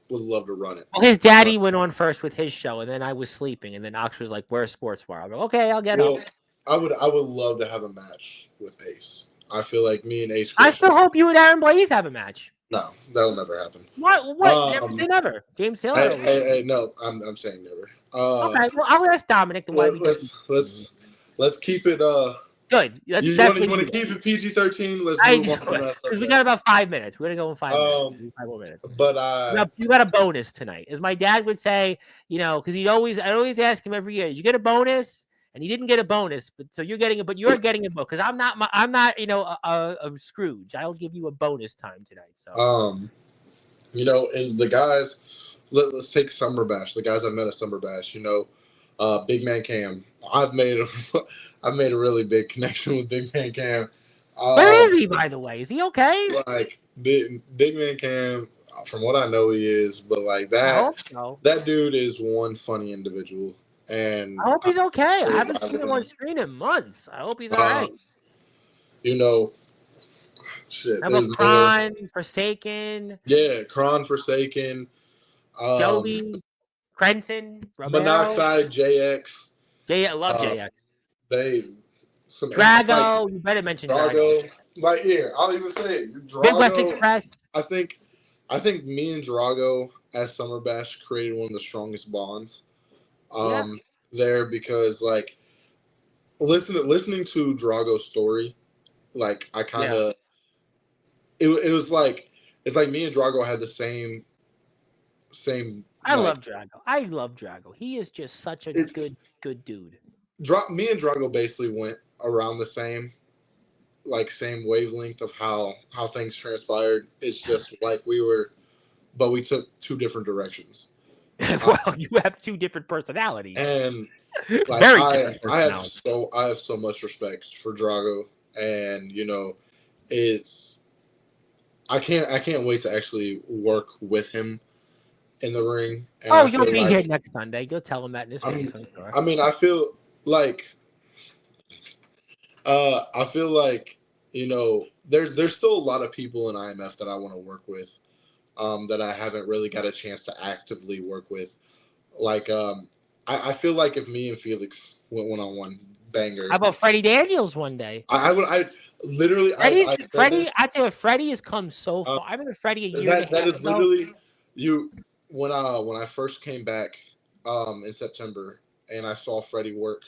would love to run it. Well, his daddy went on first with his show, and then I was sleeping, and then Ox was like, "Where's Sportswire?" I'm like, "Okay, I'll get up." I would love to have a match with Ace. I feel like me and Ace Christian, I still hope you and Aaron Blaze have a match. No, that'll never happen. What? Never say never. James Taylor. Hey, no, I'm saying never. Okay, well, I'll ask Dominic. Let's keep it. Good. That's You definitely want to keep it PG-13? Let's move on to the next because we got about 5 minutes. We're gonna go in 5 minutes. 5 more minutes. But you got a bonus tonight, as my dad would say. Because I always ask him every year, "Did you get a bonus?" And he didn't get a bonus, but so you're getting it. But you're getting a bonus because I'm not a Scrooge. I'll give you a bonus time tonight. So and the guys, let's take Summer Bash. The guys I met at Summer Bash. Big Man Cam. I've made a really big connection with Big Man Cam. Where is he, by the way? Is he okay? Like Big Man Cam, from what I know, he is. But like that dude is one funny individual. And I hope he's okay. I haven't seen him on screen in months. I hope he's all right. Shit. How about Kron, Forsaken? Yeah, Kron, Forsaken. Joby, Crenton, Romero. Monoxide, JX. I love JX. Drago. You better mention Drago. Like here, I'll even say it. Drago, Midwest Express. I think me and Drago at Summer Bash created one of the strongest bonds. There because like listening to Drago's story, like I kind of it was like it's like me and Drago had the same. I love Drago. He is just such a good dude. Me and Drago basically went around the same wavelength of how things transpired. It's just like but we took two different directions. Well, you have two different personalities, and like I have so much respect for Drago, and I can't wait to actually work with him in the ring. And you'll be here next Sunday. Go tell him that in this race. I mean, I feel like there's still a lot of people in IMF that I want to work with, that I haven't really got a chance to actively work with. Like, I feel like if me and Felix went one-on-one, banger. How about Freddie Daniels one day? I literally. I tell you, Freddie has come so far. I remember Freddie a year and a half That is ago. literally when I first came back in September and I saw Freddie work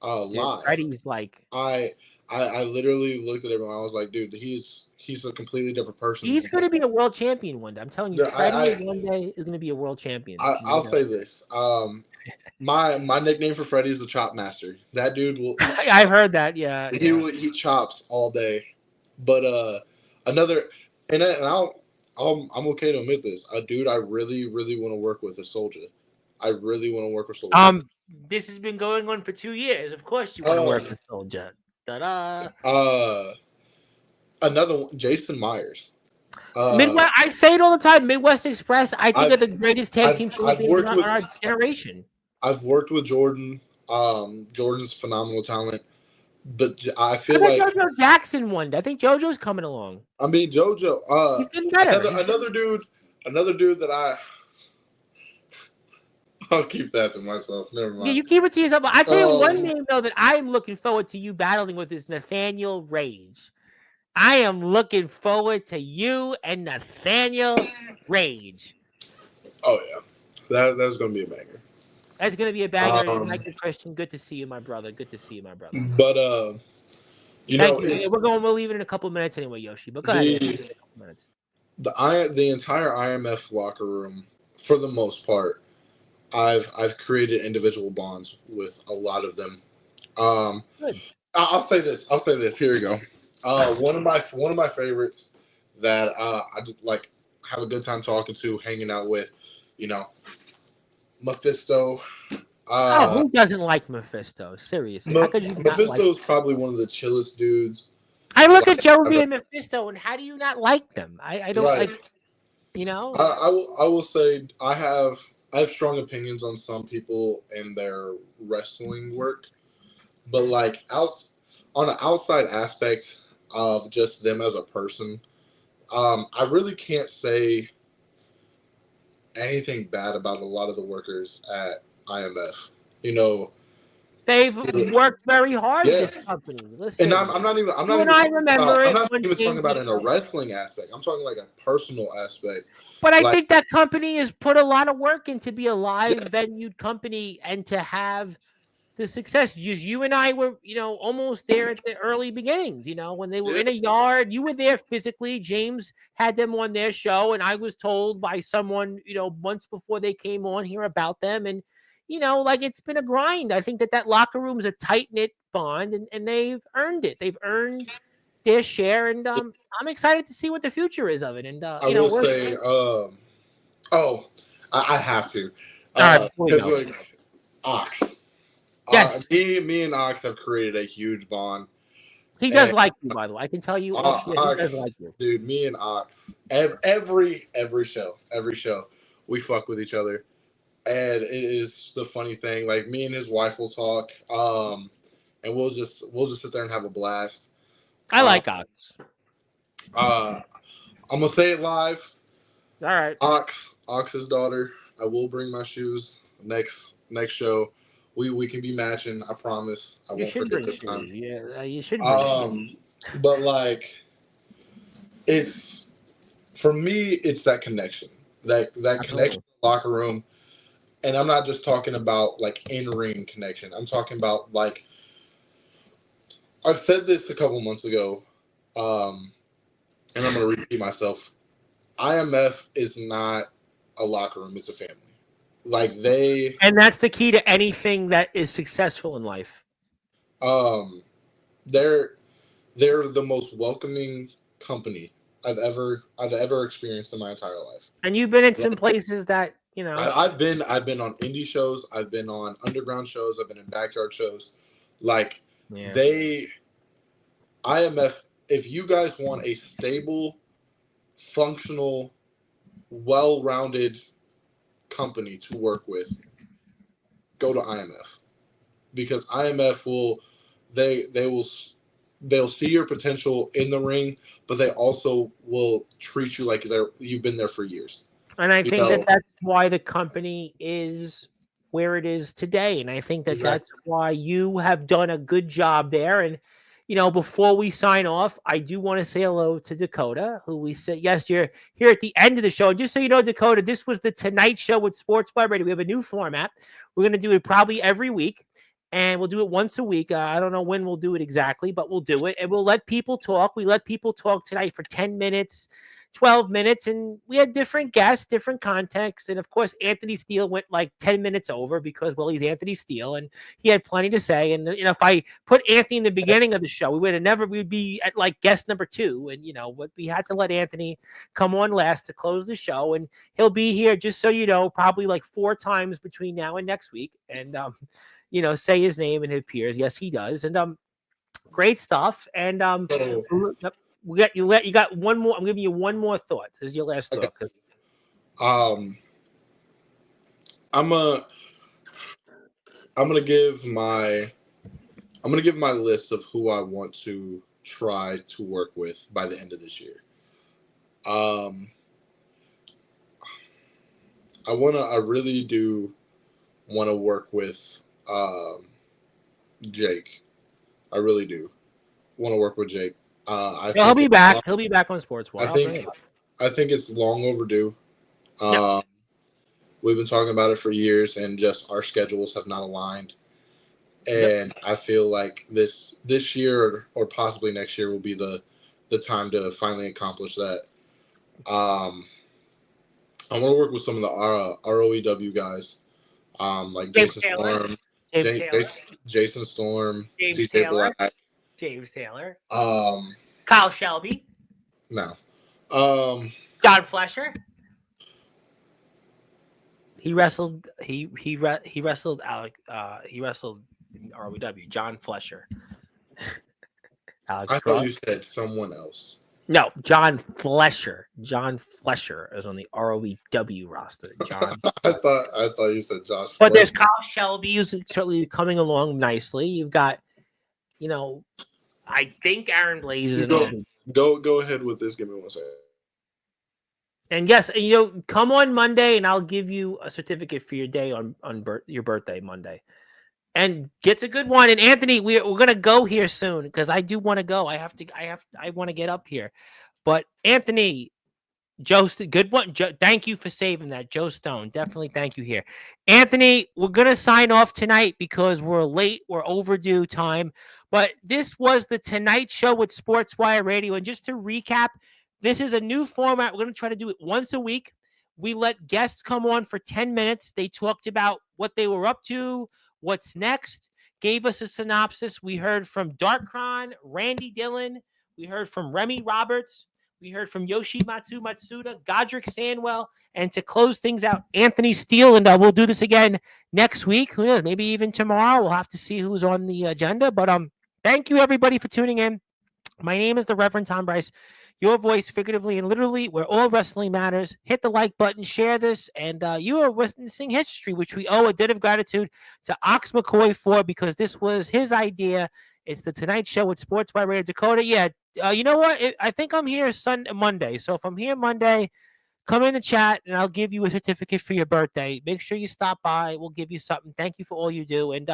live. Freddie's like I literally looked at everyone. I was like, dude, he's a completely different person. He's going to be a world champion one day. I'm telling you, Freddie one day is going to be a world champion. I'll say this. My nickname for Freddie is the Chop Master. That dude will. I've heard that. Yeah. He chops all day. But I'm okay to admit this. A dude I really, really want to work with is Soulja. I really want to work with Soulja. This has been going on for 2 years. Of course you want to work with Soulja. Another one, Jason Myers. Midwest. I say it all the time. Midwest Express. I think are the greatest tag team champions in our generation. I've worked with Jordan. Jordan's phenomenal talent, but I feel like JoJo Jackson won. I think JoJo's coming along. I mean, JoJo. He's getting better. Another dude that I'll keep that to myself. Never mind. Yeah, you keep it to yourself. I tell you one name though that I'm looking forward to you battling with is Nathaniel Rage. I am looking forward to you and Nathaniel Rage. Oh yeah, that's going to be a banger. That's going to be a banger. Michael Christian, good to see you, my brother. Good to see you, my brother. But we'll leave it in a couple of minutes anyway, Yoshi. But go ahead. In a couple minutes. The entire IMF locker room, for the most part, I've created individual bonds with a lot of them. Good. I'll say this. Here we go. One of my favorites that I just like have a good time talking to, hanging out with, Mephisto. Who doesn't like Mephisto? Seriously, Mephisto is probably one of the chillest dudes. I look at Joey and Mephisto, and how do you not like them? I don't like. I will say I have strong opinions on some people and their wrestling work, but like on an outside aspect of just them as a person, I really can't say anything bad about a lot of the workers at IMF. They've worked very hard. Yeah. This company. Listen, and I'm not even talking about in a wrestling aspect. I'm talking like a personal aspect. But I think that company has put a lot of work in to be a live venued company and to have the success. Just you and I were, almost there at the early beginnings. When they were in a yard, you were there physically. James had them on their show, and I was told by someone, months before they came on here about them. And it's been a grind. I think that locker room is a tight knit bond, and they've earned it. They've earned their share, and I'm excited to see what the future is of it. And I will say, I have to. Ox. Yes. Me and Ox have created a huge bond. He does like you, by the way. I can tell you. Ox, he does like you. Dude, me and Ox, every show, we fuck with each other. And it is the funny thing. Like, me and his wife will talk, and we'll just sit there and have a blast. I like Ox. I'm gonna say it live. All right. Ox's daughter. I will bring my shoes next show. We can be matching. I promise. I won't forget this time. Yeah, you should bring but like, it's for me. It's that connection. That connection in the locker room. And I'm not just talking about like in-ring connection. I'm talking about like, I've said this a couple months ago, and I'm going to repeat myself. IMF is not a locker room; it's a family. Like and that's the key to anything that is successful in life. They're the most welcoming company I've ever experienced in my entire life. And you've been in some places that. I've been on indie shows. I've been on underground shows. I've been in backyard shows. Like IMF. If you guys want a stable, functional, well-rounded company to work with, go to IMF, because IMF they'll see your potential in the ring, but they also will treat you like you've been there for years. And I think that's why the company is where it is today. And I think that's why you have done a good job there. And, before we sign off, I do want to say hello to Dakota, who we said, yes, you're here at the end of the show. And just so you know, Dakota, this was the Tonight Show with Sportzwire Radio. We have a new format. We're going to do it probably every week. And we'll do it once a week. I don't know when we'll do it exactly, but we'll do it. And we'll let people talk. We let people talk tonight for 10 minutes. 12 minutes, and we had different guests, different contexts, and of course Anthony Steele went like 10 minutes over because, well, he's Anthony Steele and he had plenty to say. And if I put Anthony in the beginning of the show, we'd be at like guest number 2, and we had to let Anthony come on last to close the show, and he'll be here, just so you know, probably like 4 times between now and next week, and say his name and it appears. Yes, he does. And great stuff. And you got one more. I'm giving you one more thought. This is your last thought. Okay. I'm gonna give my list of who I want to try to work with by the end of this year. I really do want to work with Jake. I really do want to work with Jake. He'll be back. He'll be back on Sportswire. I think it's long overdue. We've been talking about it for years, and just our schedules have not aligned. And I feel like this year or possibly next year will be the time to finally accomplish that. I want to work with some of the ROEW guys, like Jason Storm, Jason Storm, CJ Black. James Taylor. Kyle Shelby. No. John Flesher. He wrestled. He wrestled Alec. He wrestled in ROW. John Flesher. Alex. I thought you said someone else. No, John Flesher. John Flesher is on the ROW roster. John. I thought you said Josh. But there's Kyle Shelby, who's certainly coming along nicely. You've got, I think Aaron Blaze is. Go ahead with this. Give me 1 second. And yes, come on Monday, and I'll give you a certificate for your day on your birthday Monday, and gets a good one. And Anthony, we're gonna go here soon because I do want to go. I want to get up here, but Anthony, Joe, good one. Joe, thank you for saving that. Joe Stone, definitely thank you here. Anthony, we're going to sign off tonight because we're late. We're overdue time. But this was the Tonight Show with Sportswire Radio. And just to recap, this is a new format. We're going to try to do it once a week. We let guests come on for 10 minutes. They talked about what they were up to, what's next, gave us a synopsis. We heard from Darkron, Randy Dillon. We heard from Remy Roberts. We heard from Yoshimatsu Matsuda, Godric Sandwell, and to close things out, Anthony Steele. And we'll do this again next week. Who knows? Maybe even tomorrow. We'll have to see who's on the agenda. But thank you, everybody, for tuning in. My name is the Reverend Tom Bryce. Your voice, figuratively and literally, where all wrestling matters. Hit the like button, share this, and you are witnessing history, which we owe a debt of gratitude to Ox McCoy for, because this was his idea. It's the Tonight Show with Sportswire Radio Dakota. Yeah, you know what? I think I'm here Monday. So if I'm here Monday, come in the chat, and I'll give you a certificate for your birthday. Make sure you stop by. We'll give you something. Thank you for all you do. And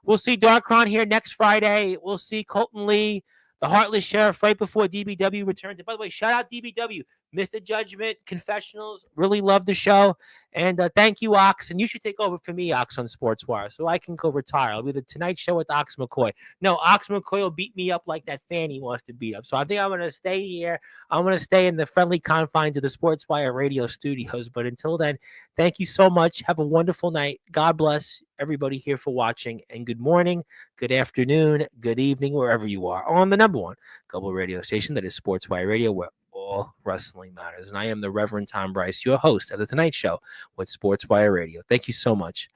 we'll see Darkron here next Friday. We'll see Colton Lee, the Heartless Sheriff, right before DBW returns. And by the way, shout out DBW. Mr. Judgment, Confessionals, really love the show. And thank you, Ox. And you should take over for me, Ox, on Sportswire, so I can go retire. I'll be the Tonight Show with Ox McCoy. No, Ox McCoy will beat me up like that fan he wants to beat up. So I think I'm going to stay here. I'm going to stay in the friendly confines of the Sportswire Radio studios. But until then, thank you so much. Have a wonderful night. God bless everybody here for watching. And good morning, good afternoon, good evening, wherever you are on the number one global radio station that is Sportswire Radio, where all wrestling matters. And I am the Reverend Tom Bryce, your host of The Tonight Show with Sportswire Radio. Thank you so much.